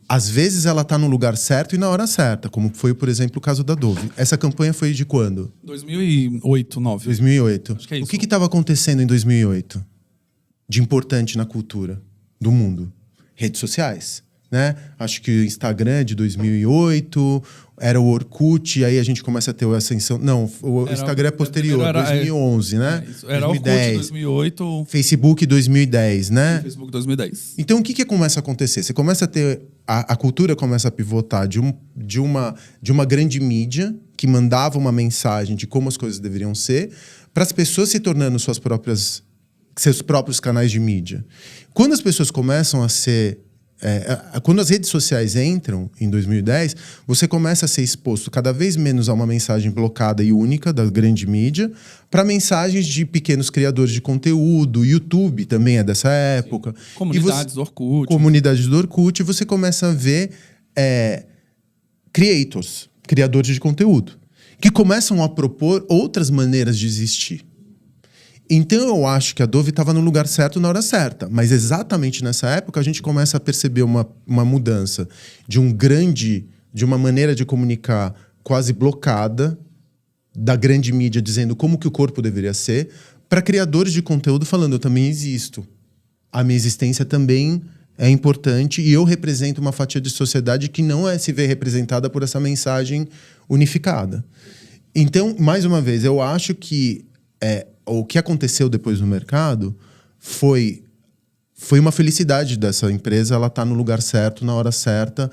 Às vezes ela está no lugar certo e na hora certa, como foi, por exemplo, o caso da Dove. Essa campanha foi de quando? 2008, 2009. 2008. Acho que é isso. O que estava acontecendo em 2008 de importante na cultura do mundo? Redes sociais. Né? Acho que o Instagram é de 2008, era o Orkut, e aí a gente começa a ter a ascensão. Não, o Instagram é posterior, 2011, né? Era 2010. Orkut 2008. Facebook 2010, né? Facebook 2010. Então o que começa a acontecer? Você começa a ter. A cultura começa a pivotar de uma grande mídia que mandava uma mensagem de como as coisas deveriam ser, para as pessoas se tornando seus próprios canais de mídia. Quando as pessoas começam a ser. Quando as redes sociais entram em 2010, você começa a ser exposto cada vez menos a uma mensagem blocada e única da grande mídia para mensagens de pequenos criadores de conteúdo. YouTube também é dessa época. Sim. Comunidades do Orkut. Comunidades do Orkut. E você começa a ver criadores de conteúdo, que começam a propor outras maneiras de existir. Então eu acho que a Dove estava no lugar certo na hora certa. Mas exatamente nessa época a gente começa a perceber uma mudança de uma maneira de comunicar quase blocada da grande mídia, dizendo como que o corpo deveria ser, para criadores de conteúdo falando, eu também existo. A minha existência também é importante e eu represento uma fatia de sociedade que não se vê representada por essa mensagem unificada. Então, mais uma vez, eu acho que o que aconteceu depois no mercado foi uma felicidade dessa empresa, ela tá no lugar certo, na hora certa,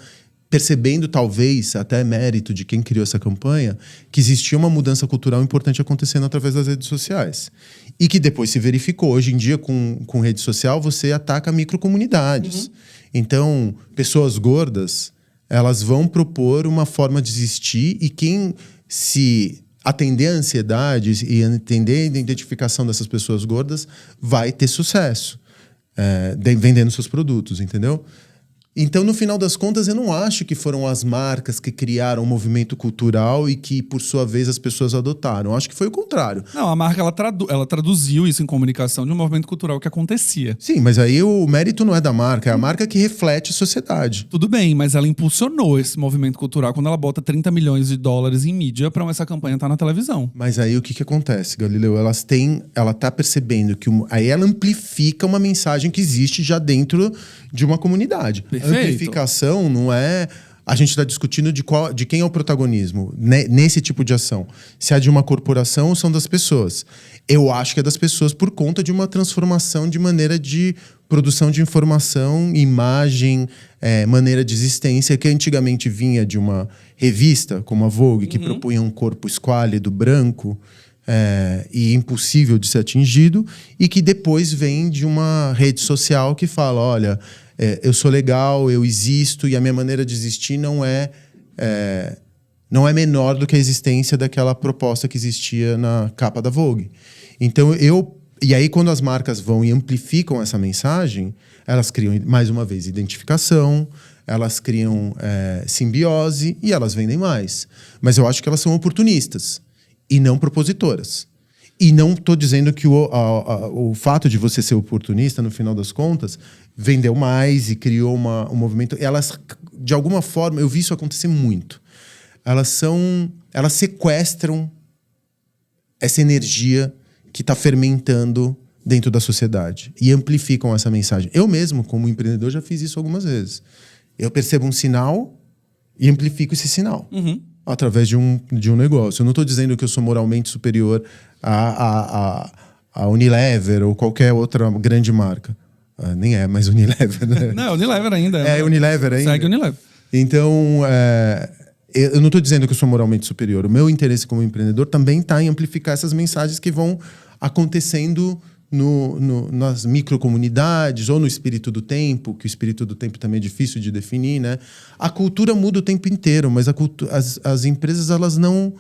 percebendo, talvez, até mérito de quem criou essa campanha, que existia uma mudança cultural importante acontecendo através das redes sociais. E que depois se verificou. Hoje em dia, com rede social, você ataca microcomunidades. Então, pessoas gordas, elas vão propor uma forma de existir e quem se atender a ansiedade e entender a identificação dessas pessoas gordas vai ter sucesso vendendo seus produtos, entendeu? Então, no final das contas, eu não acho que foram as marcas que criaram o movimento cultural e que, por sua vez, as pessoas adotaram. Eu acho que foi o contrário. Não, a marca ela traduziu isso em comunicação de um movimento cultural que acontecia. Sim, mas aí o mérito não é da marca, é a marca que reflete a sociedade. Tudo bem, mas ela impulsionou esse movimento cultural quando ela bota 30 milhões de dólares em mídia para essa campanha estar na televisão. Mas aí o que acontece, Galileu? Ela tá percebendo que aí ela amplifica uma mensagem que existe já dentro de uma comunidade. Perfeito. A amplificação não é... A gente está discutindo de quem é o protagonismo nesse tipo de ação. Se é de uma corporação ou são das pessoas. Eu acho que é das pessoas por conta de uma transformação de maneira de produção de informação, imagem, maneira de existência, que antigamente vinha de uma revista, como a Vogue, que propunha um corpo esquálido, branco, e impossível de ser atingido, e que depois vem de uma rede social que fala, olha... eu sou legal, eu existo e a minha maneira de existir não é menor do que a existência daquela proposta que existia na capa da Vogue. Então, e aí quando as marcas vão e amplificam essa mensagem, elas criam, mais uma vez, identificação, elas criam simbiose e elas vendem mais. Mas eu acho que elas são oportunistas e não propositoras. E não estou dizendo que o fato de você ser oportunista, no final das contas, vendeu mais e criou um movimento. Elas, de alguma forma, eu vi isso acontecer muito. Elas sequestram essa energia que está fermentando dentro da sociedade e amplificam essa mensagem. Eu mesmo, como empreendedor, já fiz isso algumas vezes. Eu percebo um sinal e amplifico esse sinal. Através de um negócio. Eu não estou dizendo que eu sou moralmente superior a Unilever ou qualquer outra grande marca. Nem é mais Unilever, né? Não, Unilever ainda. É Unilever ainda. Segue Unilever. Então, eu não estou dizendo que eu sou moralmente superior. O meu interesse como empreendedor também está em amplificar essas mensagens que vão acontecendo nas microcomunidades ou no espírito do tempo, que o espírito do tempo também é difícil de definir, né? A cultura muda o tempo inteiro, mas as empresas, elas não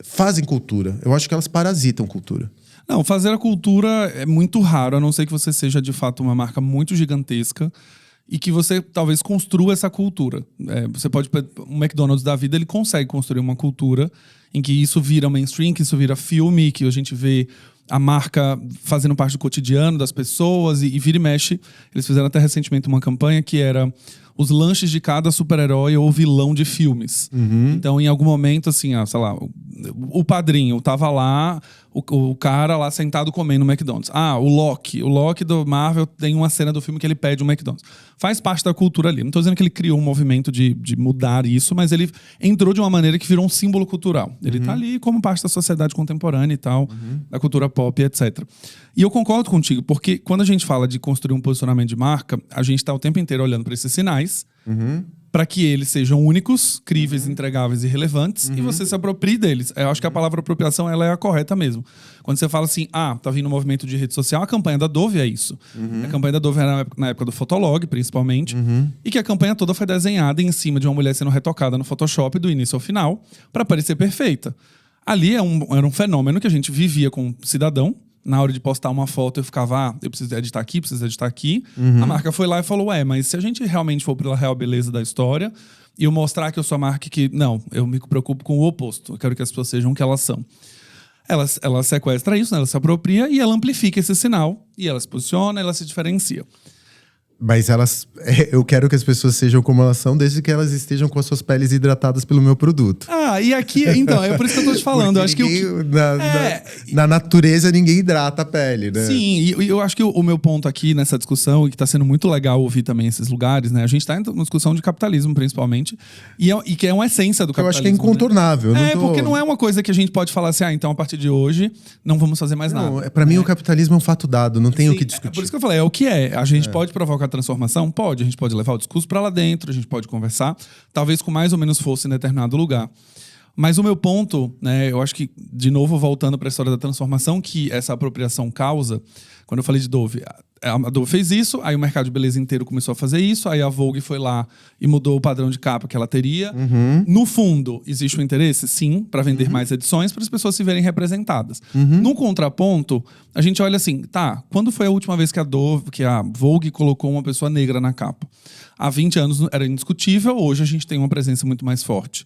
fazem cultura. Eu acho que elas parasitam cultura. Não, fazer a cultura é muito raro, a não ser que você seja, de fato, uma marca muito gigantesca e que você, talvez, construa essa cultura. Você pode... O McDonald's da vida, ele consegue construir uma cultura em que isso vira mainstream, que isso vira filme, que a gente vê a marca fazendo parte do cotidiano das pessoas e vira e mexe. Eles fizeram até recentemente uma campanha que era os lanches de cada super-herói ou vilão de filmes. Então, em algum momento, assim, sei lá, o Padrinho tava lá, o cara lá sentado comendo no McDonald's. O Loki do Marvel tem uma cena do filme que ele pede um McDonald's. Faz parte da cultura ali. Não tô dizendo que ele criou um movimento de mudar isso, mas ele entrou de uma maneira que virou um símbolo cultural. Ele tá ali como parte da sociedade contemporânea e tal, da cultura pop, etc. E eu concordo contigo, porque quando a gente fala de construir um posicionamento de marca, a gente tá o tempo inteiro olhando para esses sinais, para que eles sejam únicos, críveis, entregáveis e relevantes, e você se aproprie deles. Eu acho que a palavra apropriação ela é a correta mesmo. Quando você fala assim, tá vindo um movimento de rede social, a campanha da Dove é isso. A campanha da Dove era na época do Fotolog, principalmente, e que a campanha toda foi desenhada em cima de uma mulher sendo retocada no Photoshop do início ao final, para parecer perfeita. Ali era um fenômeno que a gente vivia com cidadão. Na hora de postar uma foto, eu ficava, eu preciso editar aqui, preciso editar aqui. A marca foi lá e falou, mas se a gente realmente for pela real beleza da história e eu mostrar que eu sou a marca que... Não, eu me preocupo com o oposto. Eu quero que as pessoas sejam o que elas são. Ela sequestra isso, né? Ela se apropria e ela amplifica esse sinal. E ela se posiciona, ela se diferencia. Mas eu quero que as pessoas sejam como elas são, desde que elas estejam com as suas peles hidratadas pelo meu produto. E aqui, então, é por isso que eu tô te falando. Eu acho na natureza, ninguém hidrata a pele, né? Sim, e eu acho que o meu ponto aqui nessa discussão, e que tá sendo muito legal ouvir também esses lugares, né? A gente tá em uma discussão de capitalismo, principalmente, e que é uma essência do capitalismo. Eu acho que é incontornável. Né? Porque não é uma coisa que a gente pode falar assim, então a partir de hoje não vamos fazer mais nada. Pra mim, o capitalismo é um fato dado, não tem o que discutir. Por isso que eu falei, é o que é. A gente pode provocar transformação? Pode. A gente pode levar o discurso para lá dentro, a gente pode conversar, talvez com mais ou menos força em determinado lugar. Mas o meu ponto, né, eu acho que, de novo, voltando para a história da transformação que essa apropriação causa, quando eu falei de Dove, A Dove fez isso, aí o mercado de beleza inteiro começou a fazer isso, aí a Vogue foi lá e mudou o padrão de capa que ela teria. No fundo, existe um interesse? Sim, para vender mais edições, para as pessoas se verem representadas. No contraponto, a gente olha assim, tá, quando foi a última vez que a Vogue colocou uma pessoa negra na capa? Há 20 anos era indiscutível, hoje a gente tem uma presença muito mais forte.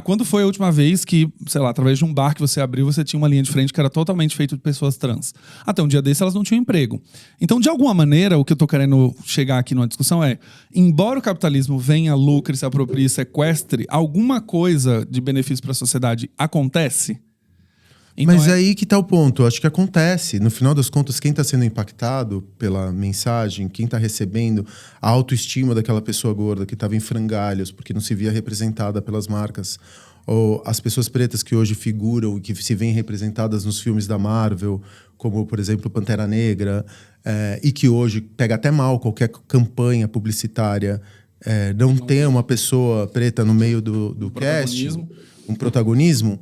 Quando foi a última vez que, sei lá, através de um bar que você abriu, você tinha uma linha de frente que era totalmente feita de pessoas trans? Até um dia desse elas não tinham emprego. Então, de alguma maneira, o que eu tô querendo chegar aqui numa discussão é, embora o capitalismo venha, lucre, se aproprie, sequestre, alguma coisa de benefício para a sociedade acontece? Então Mas aí que tá o ponto. Eu acho que acontece. No final das contas, quem está sendo impactado pela mensagem, quem está recebendo a autoestima daquela pessoa gorda que estava em frangalhos porque não se via representada pelas marcas, ou as pessoas pretas que hoje figuram e que se veem representadas nos filmes da Marvel, como, por exemplo, Pantera Negra, e que hoje pega até mal qualquer campanha publicitária, não ter uma pessoa preta no meio do cast, um protagonismo,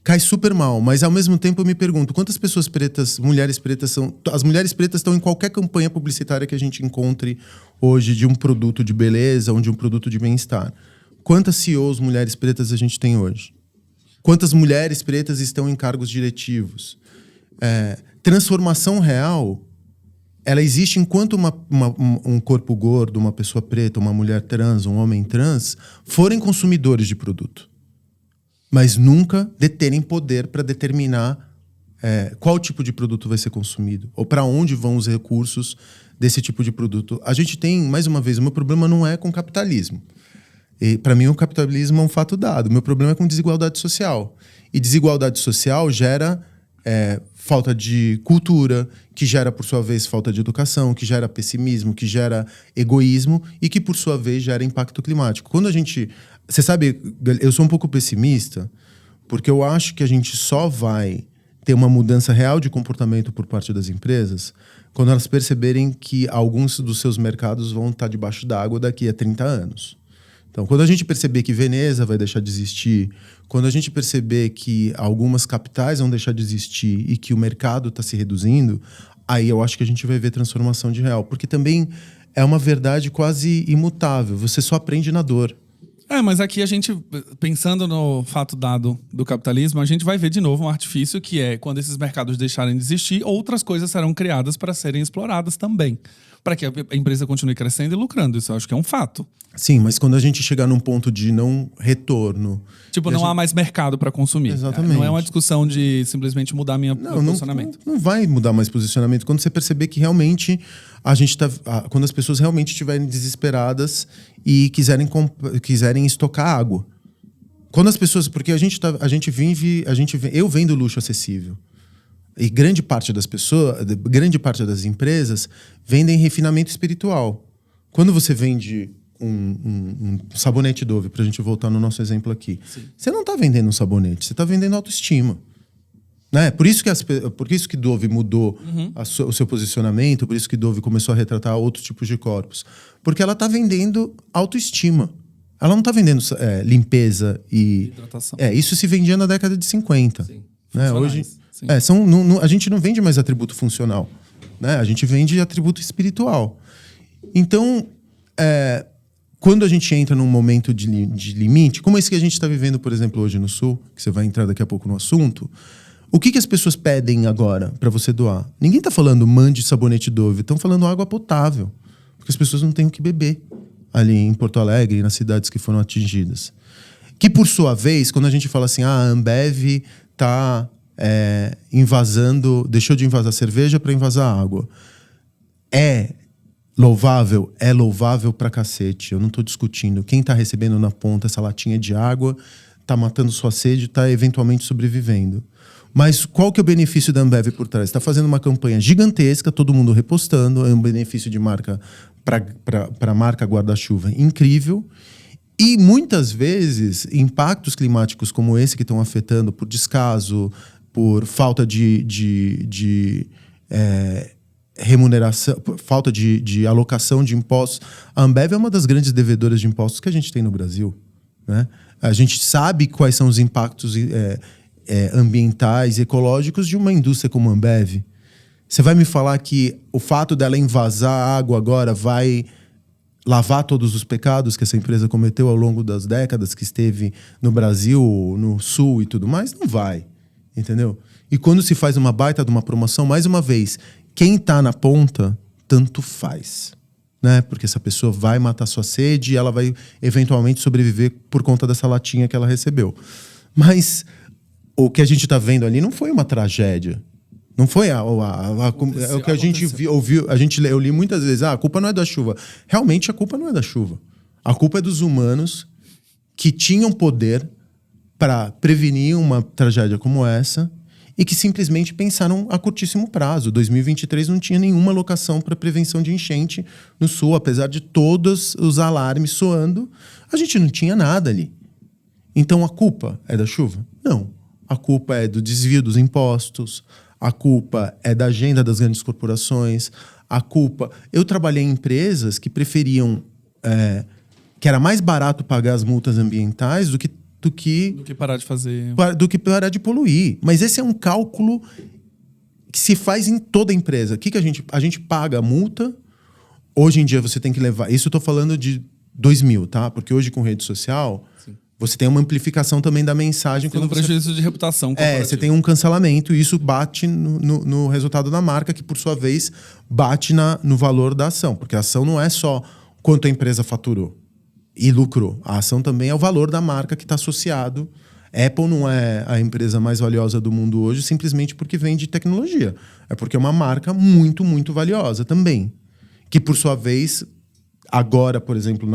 cai super mal. Mas, ao mesmo tempo, eu me pergunto, quantas pessoas pretas, mulheres pretas são... As mulheres pretas estão em qualquer campanha publicitária que a gente encontre hoje de um produto de beleza ou de um produto de bem-estar. Quantas CEOs mulheres pretas a gente tem hoje? Quantas mulheres pretas estão em cargos diretivos? Transformação real, ela existe enquanto um corpo gordo, uma pessoa preta, uma mulher trans, um homem trans, forem consumidores de produto. Mas nunca deterem poder para determinar qual tipo de produto vai ser consumido ou para onde vão os recursos desse tipo de produto. A gente tem, mais uma vez, o meu problema não é com o capitalismo. Para mim, o capitalismo é um fato dado. O meu problema é com desigualdade social. E desigualdade social gera falta de cultura, que gera, por sua vez, falta de educação, que gera pessimismo, que gera egoísmo e que, por sua vez, gera impacto climático. Quando a gente... Você sabe, eu sou um pouco pessimista, porque eu acho que a gente só vai ter uma mudança real de comportamento por parte das empresas quando elas perceberem que alguns dos seus mercados vão estar debaixo d'água daqui a 30 anos. Então, quando a gente perceber que Veneza vai deixar de existir, quando a gente perceber que algumas capitais vão deixar de existir e que o mercado está se reduzindo, aí eu acho que a gente vai ver transformação de real. Porque também é uma verdade quase imutável. Você só aprende na dor. Mas aqui a gente, pensando no fato dado do capitalismo, a gente vai ver de novo um artifício que é, quando esses mercados deixarem de existir, outras coisas serão criadas para serem exploradas também. Para que a empresa continue crescendo e lucrando. Isso eu acho que é um fato. Sim, mas quando a gente chegar num ponto de não retorno... Tipo, não há mais mercado para consumir. Exatamente. Não é uma discussão de simplesmente mudar meu posicionamento. Não vai mudar mais posicionamento. Quando você perceber que realmente a gente tá... Quando as pessoas realmente estiverem desesperadas e quiserem estocar água. Quando as pessoas... Porque eu vendo luxo acessível. E grande parte das pessoas, grande parte das empresas vendem refinamento espiritual. Quando você vende um sabonete Dove, para a gente voltar no nosso exemplo aqui, sim, você não está vendendo um sabonete, você está vendendo autoestima. Né? Por isso que Dove mudou o seu posicionamento, por isso que Dove começou a retratar outros tipos de corpos. Porque ela está vendendo autoestima. Ela não está vendendo limpeza e... hidratação. Isso se vendia na década de 50. Sim. Né? Hoje... a gente não vende mais atributo funcional, né? A gente vende atributo espiritual. Então, quando a gente entra num momento de limite, como esse que a gente está vivendo, por exemplo, hoje no Sul, que você vai entrar daqui a pouco no assunto, o que as pessoas pedem agora para você doar? Ninguém está falando mande sabonete Dove, estão falando água potável, porque as pessoas não têm o que beber ali em Porto Alegre e nas cidades que foram atingidas. Que, por sua vez, quando a gente fala assim, a Ambev está... deixou de invasar cerveja para invasar água. É louvável pra cacete. Eu não tô discutindo. Quem tá recebendo na ponta essa latinha de água, tá matando sua sede, tá eventualmente sobrevivendo. Mas qual que é o benefício da Ambev por trás? Tá fazendo uma campanha gigantesca, todo mundo repostando, é um benefício de marca para marca guarda-chuva incrível. E muitas vezes, impactos climáticos como esse que estão afetando por descaso, por falta de remuneração, por falta de alocação de impostos. A Ambev é uma das grandes devedoras de impostos que a gente tem no Brasil. Né? A gente sabe quais são os impactos ambientais e ecológicos de uma indústria como a Ambev. Você vai me falar que o fato dela envasar a água agora vai lavar todos os pecados que essa empresa cometeu ao longo das décadas que esteve no Brasil, no Sul e tudo mais? Não vai, entendeu? E quando se faz uma baita de uma promoção, mais uma vez, quem tá na ponta, tanto faz, né? Porque essa pessoa vai matar sua sede e ela vai eventualmente sobreviver por conta dessa latinha que ela recebeu. Mas o que a gente tá vendo ali não foi uma tragédia. Não foi o que a gente ouviu, eu li muitas vezes, a culpa não é da chuva. Realmente a culpa não é da chuva. A culpa é dos humanos que tinham poder para prevenir uma tragédia como essa e que simplesmente pensaram a curtíssimo prazo. 2023 não tinha nenhuma alocação para prevenção de enchente no Sul, apesar de todos os alarmes soando, a gente não tinha nada ali. Então a culpa é da chuva? Não. A culpa é do desvio dos impostos, a culpa é da agenda das grandes corporações, a culpa... Eu trabalhei em empresas que preferiam... que era mais barato pagar as multas ambientais do que parar de fazer... Do que parar de poluir. Mas esse é um cálculo que se faz em toda empresa. O que a gente paga a multa, hoje em dia você tem que levar... Isso eu estou falando de 2000, tá? Porque hoje com rede social... Sim. Você tem uma amplificação também da mensagem. Tem um prejuízo de reputação. Você tem um cancelamento e isso bate no resultado da marca, que por sua vez bate no valor da ação. Porque a ação não é só quanto a empresa faturou e lucrou. A ação também é o valor da marca que está associado. Apple não é a empresa mais valiosa do mundo hoje simplesmente porque vende tecnologia. É porque é uma marca muito, muito valiosa também. Que por sua vez, agora, por exemplo,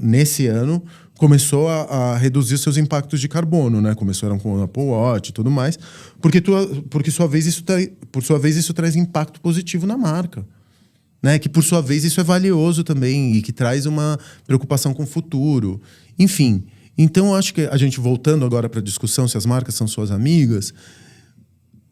nesse ano, começou a reduzir seus impactos de carbono, né? Começaram com o Apple Watch e tudo mais, porque por sua vez isso traz impacto positivo na marca, né? Que por sua vez isso é valioso também e que traz uma preocupação com o futuro. Enfim, então eu acho que a gente, voltando agora para a discussão se as marcas são suas amigas,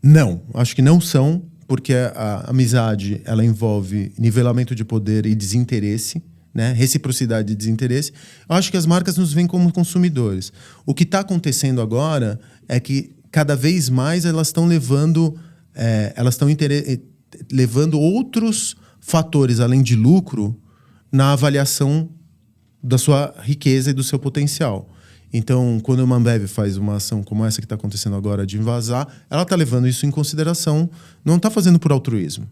não, acho que não são, porque a amizade ela envolve nivelamento de poder e desinteresse, né? Reciprocidade e desinteresse. Eu acho que as marcas nos veem como consumidores. O que está acontecendo agora é que cada vez mais elas estão levando outros fatores além de lucro na avaliação da sua riqueza e do seu potencial. Então, quando a Ambev faz uma ação como essa que está acontecendo agora de envasar, ela está levando isso em consideração, não está fazendo por altruísmo.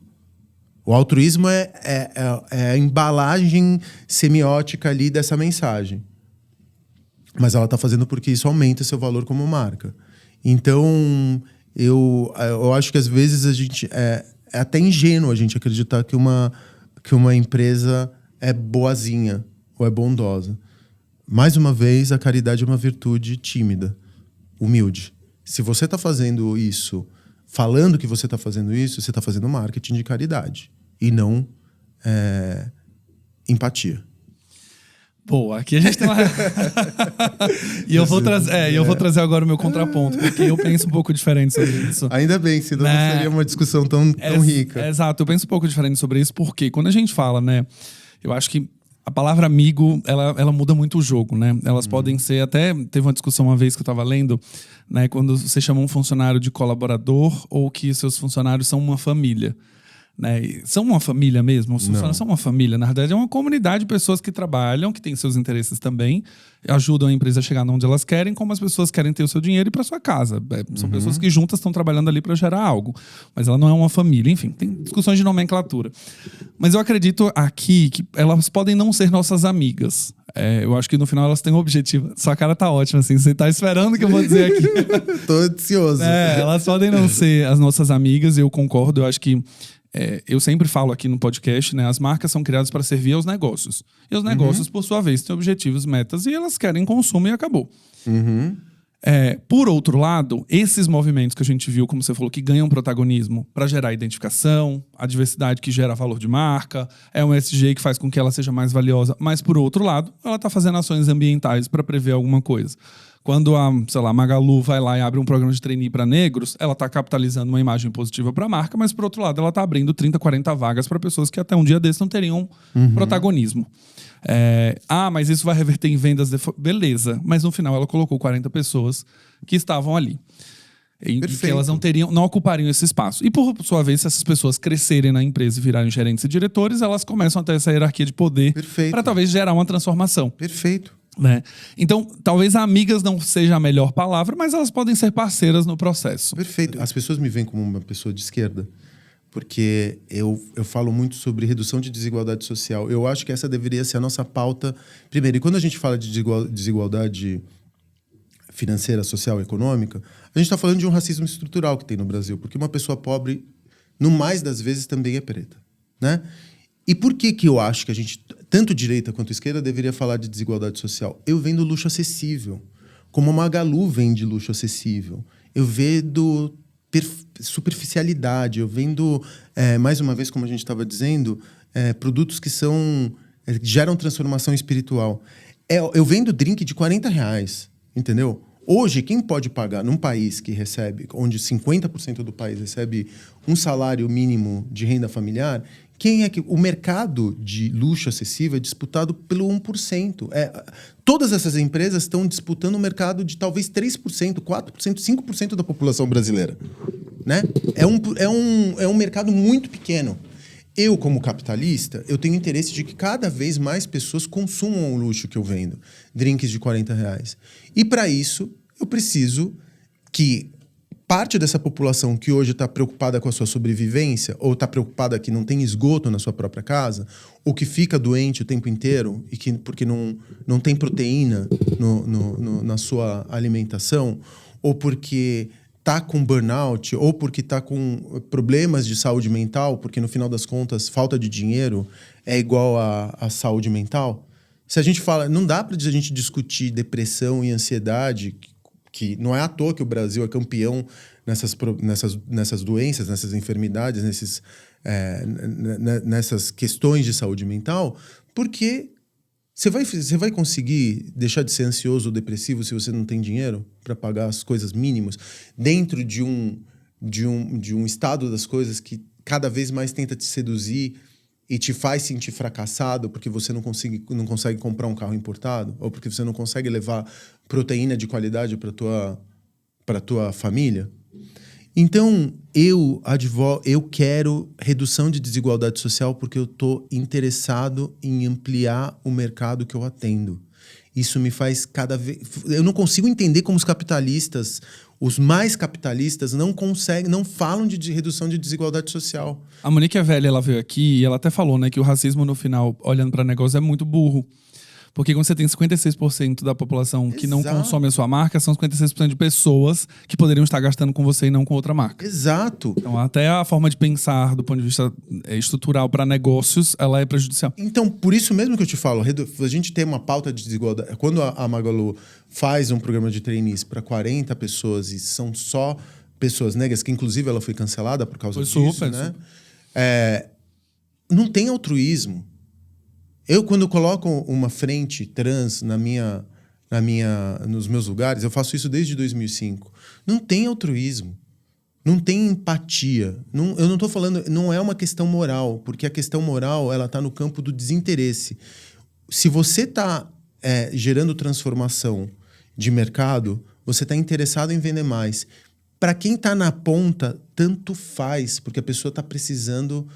O altruísmo é a embalagem semiótica ali dessa mensagem. Mas ela está fazendo porque isso aumenta seu valor como marca. Então, eu acho que às vezes a gente é até ingênuo a gente acreditar que uma empresa é boazinha ou é bondosa. Mais uma vez, a caridade é uma virtude tímida, humilde. Se você está fazendo isso, falando que você está fazendo isso, você está fazendo marketing de caridade. E não empatia. Pô, aqui a gente tem uma... E eu vou trazer agora o meu contraponto, porque eu penso um pouco diferente sobre isso. Ainda bem, senão não seria uma discussão tão rica. Exato, eu penso um pouco diferente sobre isso, porque quando a gente fala, né, eu acho que a palavra amigo, ela muda muito o jogo, né? Elas podem ser, até teve uma discussão uma vez que eu estava lendo, né, quando você chama um funcionário de colaborador ou que seus funcionários são uma família. Né? São uma família mesmo? Os funcionários são uma família. Na verdade, é uma comunidade de pessoas que trabalham, que têm seus interesses também, ajudam a empresa a chegar onde elas querem, como as pessoas querem ter o seu dinheiro e ir para sua casa. São pessoas que juntas estão trabalhando ali para gerar algo. Mas ela não é uma família. Enfim, tem discussões de nomenclatura. Mas eu acredito aqui que elas podem não ser nossas amigas. Eu acho que no final elas têm um objetivo. Sua cara tá ótima, assim. Você tá esperando o que eu vou dizer aqui. Tô ansioso. Elas podem não ser as nossas amigas, eu concordo. Eu acho que eu sempre falo aqui no podcast, né? As marcas são criadas para servir aos negócios. E os negócios, por sua vez, têm objetivos, metas e elas querem consumo e acabou. Por outro lado, esses movimentos que a gente viu, como você falou, que ganham protagonismo para gerar identificação, a diversidade que gera valor de marca, é um ESG que faz com que ela seja mais valiosa, mas por outro lado, ela está fazendo ações ambientais para prever alguma coisa. Quando a Magalu vai lá e abre um programa de trainee para negros, ela está capitalizando uma imagem positiva para a marca, mas por outro lado, ela está abrindo 30, 40 vagas para pessoas que até um dia desses não teriam protagonismo. Mas isso vai reverter em vendas. Beleza, mas no final ela colocou 40 pessoas que estavam ali. Em que elas não ocupariam esse espaço. E, por sua vez, se essas pessoas crescerem na empresa e virarem gerentes e diretores, elas começam a ter essa hierarquia de poder para talvez gerar uma transformação. Perfeito. Né? Então, talvez amigas não seja a melhor palavra, mas elas podem ser parceiras no processo. Perfeito. As pessoas me veem como uma pessoa de esquerda, porque eu falo muito sobre redução de desigualdade social. Eu acho que essa deveria ser a nossa pauta primeiro. E quando a gente fala de desigualdade financeira, social e econômica, a gente está falando de um racismo estrutural que tem no Brasil, porque uma pessoa pobre, no mais das vezes, também é preta, né? E por que eu acho que a gente, tanto direita quanto esquerda, deveria falar de desigualdade social? Eu vendo luxo acessível, como a Magalu vende luxo acessível. Eu vendo superficialidade, eu vendo, mais uma vez, como a gente estava dizendo, produtos que geram transformação espiritual. Eu vendo drink de R$40, entendeu? Hoje, quem pode pagar num país que recebe, onde 50% do país recebe um salário mínimo de renda familiar, quem é que... O mercado de luxo acessível é disputado pelo 1%. Todas essas empresas estão disputando um mercado de talvez 3%, 4%, 5% da população brasileira. Né? É um mercado muito pequeno. Eu, como capitalista, eu tenho interesse de que cada vez mais pessoas consumam o luxo que eu vendo. Drinks de R$40. E, para isso, eu preciso que parte dessa população que hoje está preocupada com a sua sobrevivência, ou está preocupada que não tem esgoto na sua própria casa, ou que fica doente o tempo inteiro, porque não tem proteína na sua alimentação, ou porque está com burnout, ou porque está com problemas de saúde mental, porque no final das contas, falta de dinheiro é igual a saúde mental. Se a gente fala, não dá para a gente discutir depressão e ansiedade, que não é à toa que o Brasil é campeão nessas doenças, nessas enfermidades, nessas questões de saúde mental, porque você vai conseguir deixar de ser ansioso ou depressivo se você não tem dinheiro para pagar as coisas mínimas dentro de um estado das coisas que cada vez mais tenta te seduzir e te faz sentir fracassado porque você não consegue comprar um carro importado, ou porque você não consegue levar proteína de qualidade para tua família. Então, eu quero redução de desigualdade social porque eu estou interessado em ampliar o mercado que eu atendo. Isso me faz cada vez... Eu não consigo entender como os capitalistas, os mais capitalistas, não falam de redução de desigualdade social. A Monique é velha, ela veio aqui e ela até falou, né, que o racismo no final, olhando para negócio, é muito burro. Porque quando você tem 56% da população que não consome a sua marca, são 56% de pessoas que poderiam estar gastando com você e não com outra marca. Exato. Então, até a forma de pensar do ponto de vista estrutural para negócios, ela é prejudicial. Então, por isso mesmo que eu te falo, a gente tem uma pauta de desigualdade. Quando a Magalu faz um programa de trainees para 40 pessoas e são só pessoas negras, que inclusive ela foi cancelada por causa disso, né? Não tem altruísmo. Eu, quando coloco uma frente trans nos meus lugares, eu faço isso desde 2005. Não tem altruísmo. Não tem empatia. Eu não estou falando... Não é uma questão moral, porque a questão moral ela está no campo do desinteresse. Se você está gerando transformação de mercado, você está interessado em vender mais. Para quem está na ponta, tanto faz, porque a pessoa está precisando...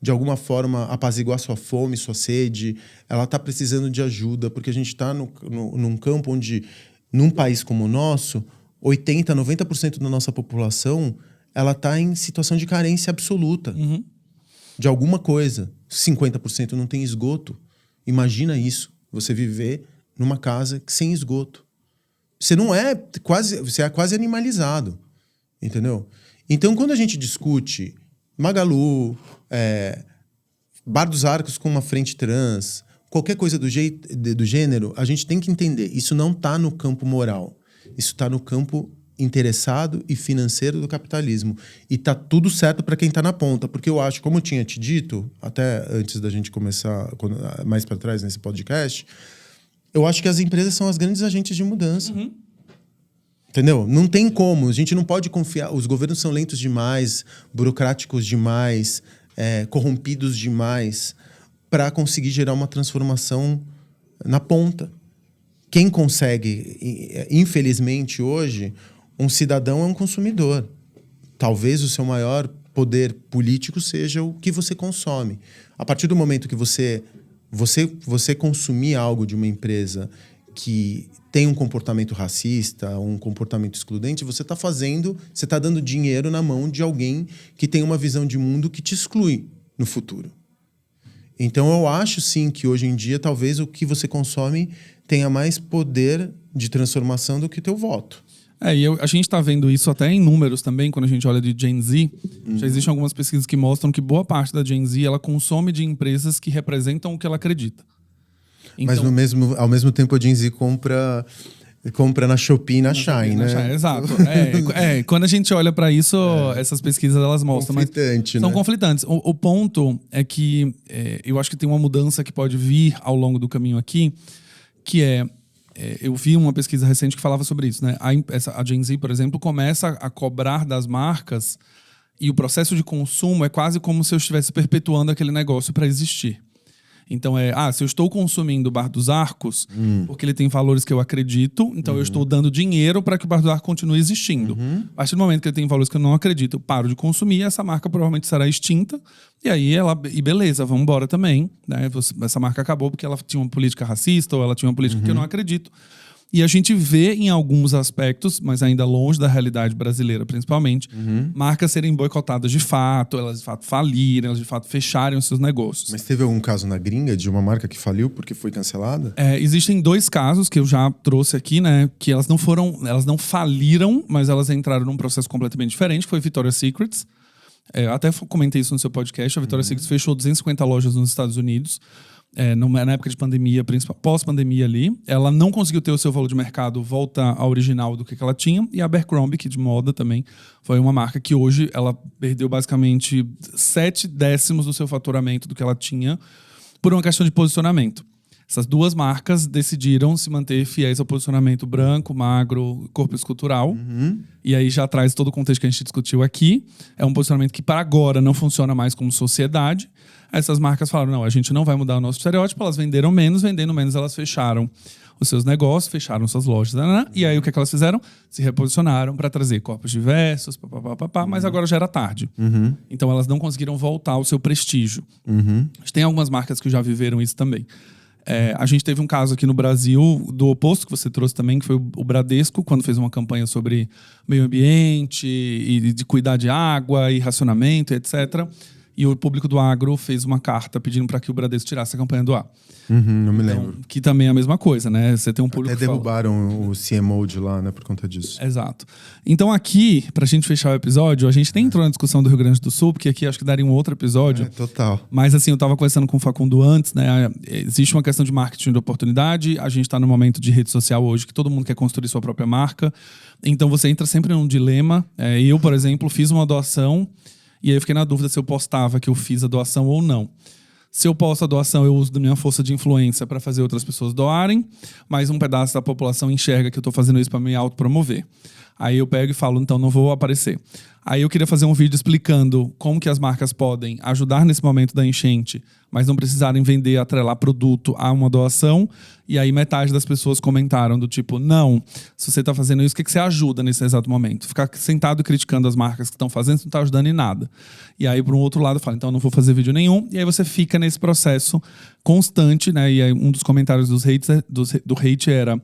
de alguma forma, apaziguar sua fome, sua sede. Ela está precisando de ajuda, porque a gente está num campo onde, num país como o nosso, 80%, 90% da nossa população ela está em situação de carência absoluta. Uhum. De alguma coisa. 50% não tem esgoto. Imagina isso. Você viver numa casa sem esgoto. Você é quase animalizado. Entendeu? Então, quando a gente discute Magalu, Bar dos Arcos com uma frente trans, qualquer coisa do gênero, a gente tem que entender. Isso não está no campo moral. Isso está no campo interessado e financeiro do capitalismo. E tá tudo certo para quem está na ponta. Porque eu acho, como eu tinha te dito, até antes da gente começar, mais para trás nesse podcast, eu acho que as empresas são as grandes agentes de mudança. Uhum. Entendeu? Não tem como. A gente não pode confiar. Os governos são lentos demais, burocráticos demais, corrompidos demais para conseguir gerar uma transformação na ponta. Quem consegue, infelizmente hoje, Um cidadão é um consumidor. Talvez o seu maior poder político seja o que você consome. A partir do momento que você consumir algo de uma empresa que tem um comportamento racista, um comportamento excludente, você está dando dinheiro na mão de alguém que tem uma visão de mundo que te exclui no futuro. Então eu acho sim que hoje em dia talvez o que você consome tenha mais poder de transformação do que o teu voto. A gente está vendo isso até em números também, quando a gente olha de Gen Z. Já existem algumas pesquisas que mostram que boa parte da Gen Z ela consome de empresas que representam o que ela acredita. Então, mas ao mesmo tempo a Gen Z compra na Shopee e na Shine, né? Exato. Quando a gente olha para isso, essas pesquisas elas mostram. Conflitante, são né? conflitantes. O ponto é que eu acho que tem uma mudança que pode vir ao longo do caminho aqui, que eu vi uma pesquisa recente que falava sobre isso, né? A Gen Z, por exemplo, começa a cobrar das marcas e o processo de consumo é quase como se eu estivesse perpetuando aquele negócio para existir. Então se eu estou consumindo o Bar dos Arcos, porque ele tem valores que eu acredito, então eu estou dando dinheiro para que o Bar dos Arcos continue existindo. A partir do momento que ele tem valores que eu não acredito, eu paro de consumir, essa marca provavelmente será extinta, e aí beleza, vamos embora também, né? Essa marca acabou porque ela tinha uma política racista, ou ela tinha uma política que eu não acredito. E a gente vê em alguns aspectos, mas ainda longe da realidade brasileira principalmente, marcas serem boicotadas de fato, elas de fato falirem, elas de fato fecharem os seus negócios. Mas teve algum caso na gringa de uma marca que faliu porque foi cancelada? Existem 2 casos que eu já trouxe aqui, né? Que elas não faliram, mas elas entraram num processo completamente diferente, que foi Victoria's Secret. Até comentei isso no seu podcast. A Victoria's Secret fechou 250 lojas nos Estados Unidos. Na época de pandemia, pós-pandemia ali, ela não conseguiu ter o seu valor de mercado volta ao original do que ela tinha, e a Abercrombie, que de moda também, foi uma marca que hoje ela perdeu basicamente 0,7 do seu faturamento do que ela tinha por uma questão de posicionamento. Essas 2 marcas decidiram se manter fiéis ao posicionamento branco, magro, corpo escultural. E aí já traz todo o contexto que a gente discutiu aqui. É um posicionamento que para agora não funciona mais como sociedade. Essas marcas falaram, não, a gente não vai mudar o nosso estereótipo. Elas venderam menos, vendendo menos elas fecharam os seus negócios, fecharam suas lojas. E aí o que elas fizeram? Se reposicionaram para trazer corpos diversos, mas agora já era tarde. Então elas não conseguiram voltar ao seu prestígio. Tem algumas marcas que já viveram isso também. A gente teve um caso aqui no Brasil do oposto que você trouxe também, que foi o Bradesco, quando fez uma campanha sobre meio ambiente e de cuidar de água e racionamento, etc. E o público do agro fez uma carta pedindo para que o Bradesco tirasse a campanha do ar. Não me lembro. Que também é a mesma coisa, né? Você tem um público até derrubaram o CMO de lá, né? Por conta disso. Exato. Então aqui, pra gente fechar o episódio, a gente nem entrou na discussão do Rio Grande do Sul, porque aqui acho que daria um outro episódio. Total. Mas assim, eu tava conversando com o Facundo antes, né? Existe uma questão de marketing de oportunidade. A gente tá no momento de rede social hoje que todo mundo quer construir sua própria marca. Então você entra sempre num dilema. Eu, por exemplo, fiz uma doação e aí eu fiquei na dúvida se eu postava que eu fiz a doação ou não. Se eu posto a doação, eu uso da minha força de influência para fazer outras pessoas doarem, mas um pedaço da população enxerga que eu estou fazendo isso para me autopromover. Aí eu pego e falo, então não vou aparecer. Aí eu queria fazer um vídeo explicando como que as marcas podem ajudar nesse momento da enchente, mas não precisarem vender, atrelar produto a uma doação. E aí metade das pessoas comentaram do tipo, não, se você está fazendo isso, o que você ajuda nesse exato momento? Ficar sentado criticando as marcas que estão fazendo, isso não está ajudando em nada. E aí, por um outro lado, eu falo, então eu não vou fazer vídeo nenhum. E aí você fica nesse processo constante, né? E aí um dos comentários do hate era...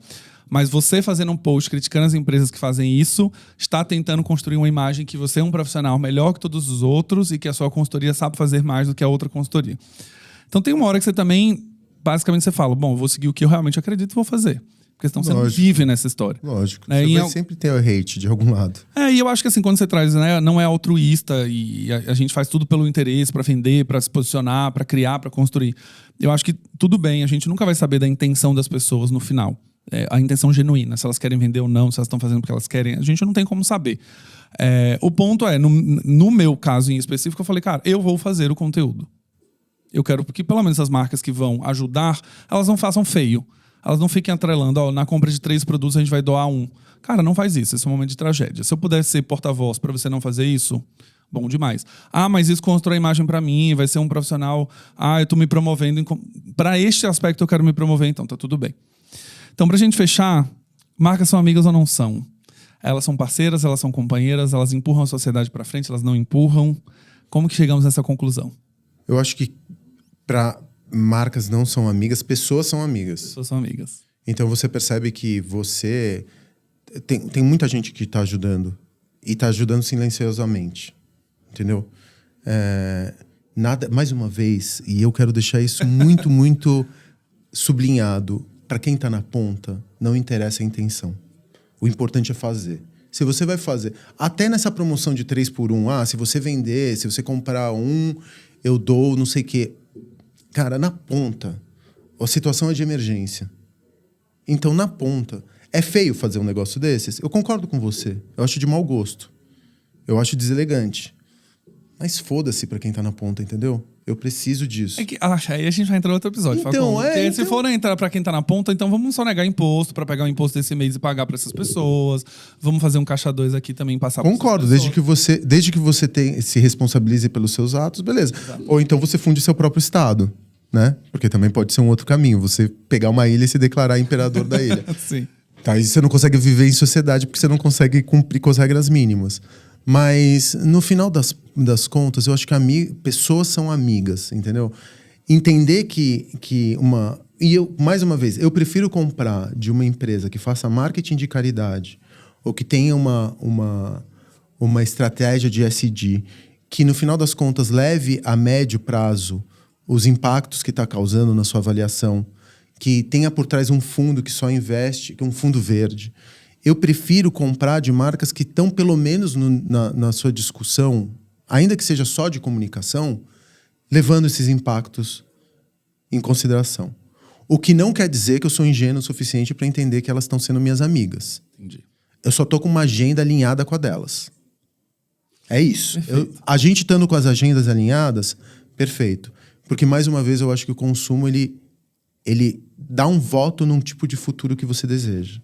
Mas você fazendo um post criticando as empresas que fazem isso, está tentando construir uma imagem que você é um profissional melhor que todos os outros e que a sua consultoria sabe fazer mais do que a outra consultoria. Então tem uma hora que você também, basicamente você fala, bom, eu vou seguir o que eu realmente acredito e vou fazer. Porque senão você não vive nessa história. Lógico. Você vai sempre ter o hate de algum lado. E eu acho que assim, quando você traz, né, não é altruísta e a gente faz tudo pelo interesse, para vender, para se posicionar, para criar, para construir. Eu acho que tudo bem, a gente nunca vai saber da intenção das pessoas no final. A intenção genuína, se elas querem vender ou não, se elas estão fazendo porque elas querem, a gente não tem como saber. O ponto é, no meu caso em específico, eu falei, cara, eu vou fazer o conteúdo. Eu quero que pelo menos as marcas que vão ajudar, elas não façam feio. Elas não fiquem atrelando, na compra de 3 produtos a gente vai doar 1. Cara, não faz isso, esse é um momento de tragédia. Se eu pudesse ser porta-voz para você não fazer isso, bom demais. Mas isso constrói imagem para mim, vai ser um profissional, eu tô me promovendo. Para este aspecto eu quero me promover, então tá tudo bem. Então, pra gente fechar, marcas são amigas ou não são? Elas são parceiras, elas são companheiras, elas empurram a sociedade para frente, elas não empurram. Como que chegamos nessa conclusão? Eu acho que para marcas não são amigas, pessoas são amigas. Pessoas são amigas. Então você percebe que você... Tem muita gente que está ajudando. E está ajudando silenciosamente. Entendeu? Mais uma vez, e eu quero deixar isso muito, muito sublinhado. Para quem está na ponta, não interessa a intenção. O importante é fazer. Se você vai fazer... Até nessa promoção de 3x1, se você vender, se você comprar eu dou não sei o quê. Cara, na ponta, a situação é de emergência. Então, na ponta, é feio fazer um negócio desses? Eu concordo com você. Eu acho de mau gosto. Eu acho deselegante. Mas foda-se pra quem tá na ponta, entendeu? Eu preciso disso. Aí a gente vai entrar em outro episódio. Porque se for entrar pra quem tá na ponta, então vamos só negar imposto pra pegar o imposto desse mês e pagar pra essas pessoas. Vamos fazer um caixa 2 aqui também, passar pra Concordo, desde que você se responsabilize pelos seus atos, beleza. Exato. Ou então você funde seu próprio estado, né? Porque também pode ser um outro caminho. Você pegar uma ilha e se declarar imperador da ilha. Sim. Tá, e você não consegue viver em sociedade porque você não consegue cumprir com as regras mínimas. Mas, no final das contas, eu acho que pessoas são amigas, entendeu? Entender que uma... E mais uma vez, eu prefiro comprar de uma empresa que faça marketing de caridade ou que tenha uma estratégia de SD que, no final das contas, leve a médio prazo os impactos que está causando na sua avaliação, que tenha por trás um fundo que só investe, que é um fundo verde. Eu prefiro comprar de marcas que estão, pelo menos na sua discussão, ainda que seja só de comunicação, levando esses impactos em consideração. O que não quer dizer que eu sou ingênuo o suficiente para entender que elas estão sendo minhas amigas. Entendi. Eu só estou com uma agenda alinhada com a delas. É isso. A gente estando com as agendas alinhadas, perfeito. Porque, mais uma vez, eu acho que o consumo ele dá um voto num tipo de futuro que você deseja.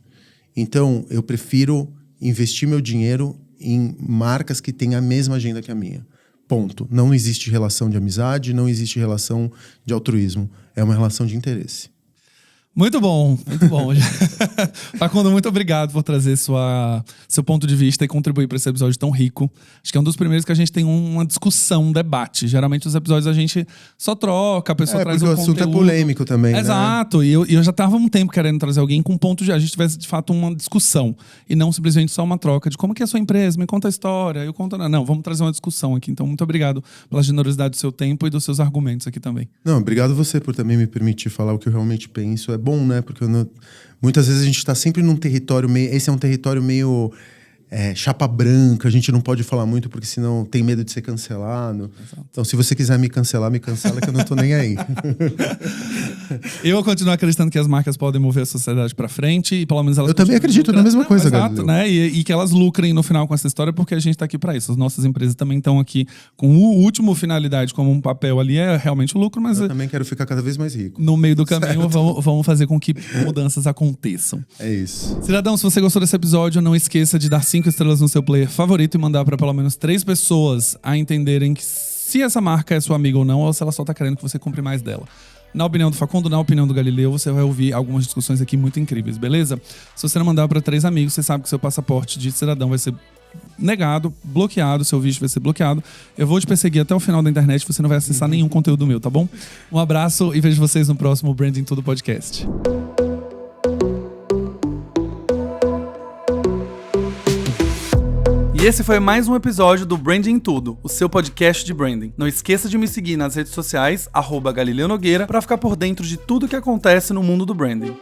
Então, eu prefiro investir meu dinheiro em marcas que têm a mesma agenda que a minha. Ponto. Não existe relação de amizade, não existe relação de altruísmo. É uma relação de interesse. Muito bom, muito bom. Facundo, muito obrigado por trazer seu ponto de vista e contribuir para esse episódio tão rico. Acho que é um dos primeiros que a gente tem uma discussão, um debate. Geralmente os episódios a gente só troca, a pessoa traz um conteúdo. Porque o assunto é polêmico também, Exato. Né? E eu já estava há um tempo querendo trazer alguém com ponto de... A gente tivesse, de fato, uma discussão. E não simplesmente só uma troca de como que é a sua empresa, me conta a história, eu conto... Não, vamos trazer uma discussão aqui. Então, muito obrigado pela generosidade do seu tempo e dos seus argumentos aqui também. Não, obrigado você por também me permitir falar o que eu realmente penso. É bom, né? Porque muitas vezes a gente está sempre num território meio... Esse é um território meio chapa branca. A gente não pode falar muito porque senão tem medo de ser cancelado. Exato. Então, se você quiser me cancelar, me cancela que eu não tô nem aí. Eu continuo acreditando que as marcas podem mover a sociedade para frente e pelo menos elas... Eu também acredito na mesma coisa, Gabriel. Exato, né? E que elas lucrem no final com essa história porque a gente tá aqui para isso. As nossas empresas também estão aqui com o último finalidade como um papel ali, é realmente o lucro, mas... Eu também quero ficar cada vez mais rico. No meio do caminho, vamos fazer com que mudanças aconteçam. É isso. Cidadão, se você gostou desse episódio, não esqueça de dar 5 estrelas no seu player favorito e mandar para pelo menos 3 pessoas a entenderem que se essa marca é sua amiga ou não, ou se ela só tá querendo que você compre mais dela. Na opinião do Facundo, na opinião do Galileu, você vai ouvir algumas discussões aqui muito incríveis, beleza? Se você não mandar para 3 amigos, você sabe que seu passaporte de cidadão vai ser negado, bloqueado, seu visto vai ser bloqueado. Eu vou te perseguir até o final da internet, você não vai acessar nenhum conteúdo meu, tá bom? Um abraço e vejo vocês no próximo Branding Tudo Podcast. E esse foi mais um episódio do Branding Tudo, o seu podcast de branding. Não esqueça de me seguir nas redes sociais, @Galileu Nogueira, para ficar por dentro de tudo que acontece no mundo do branding.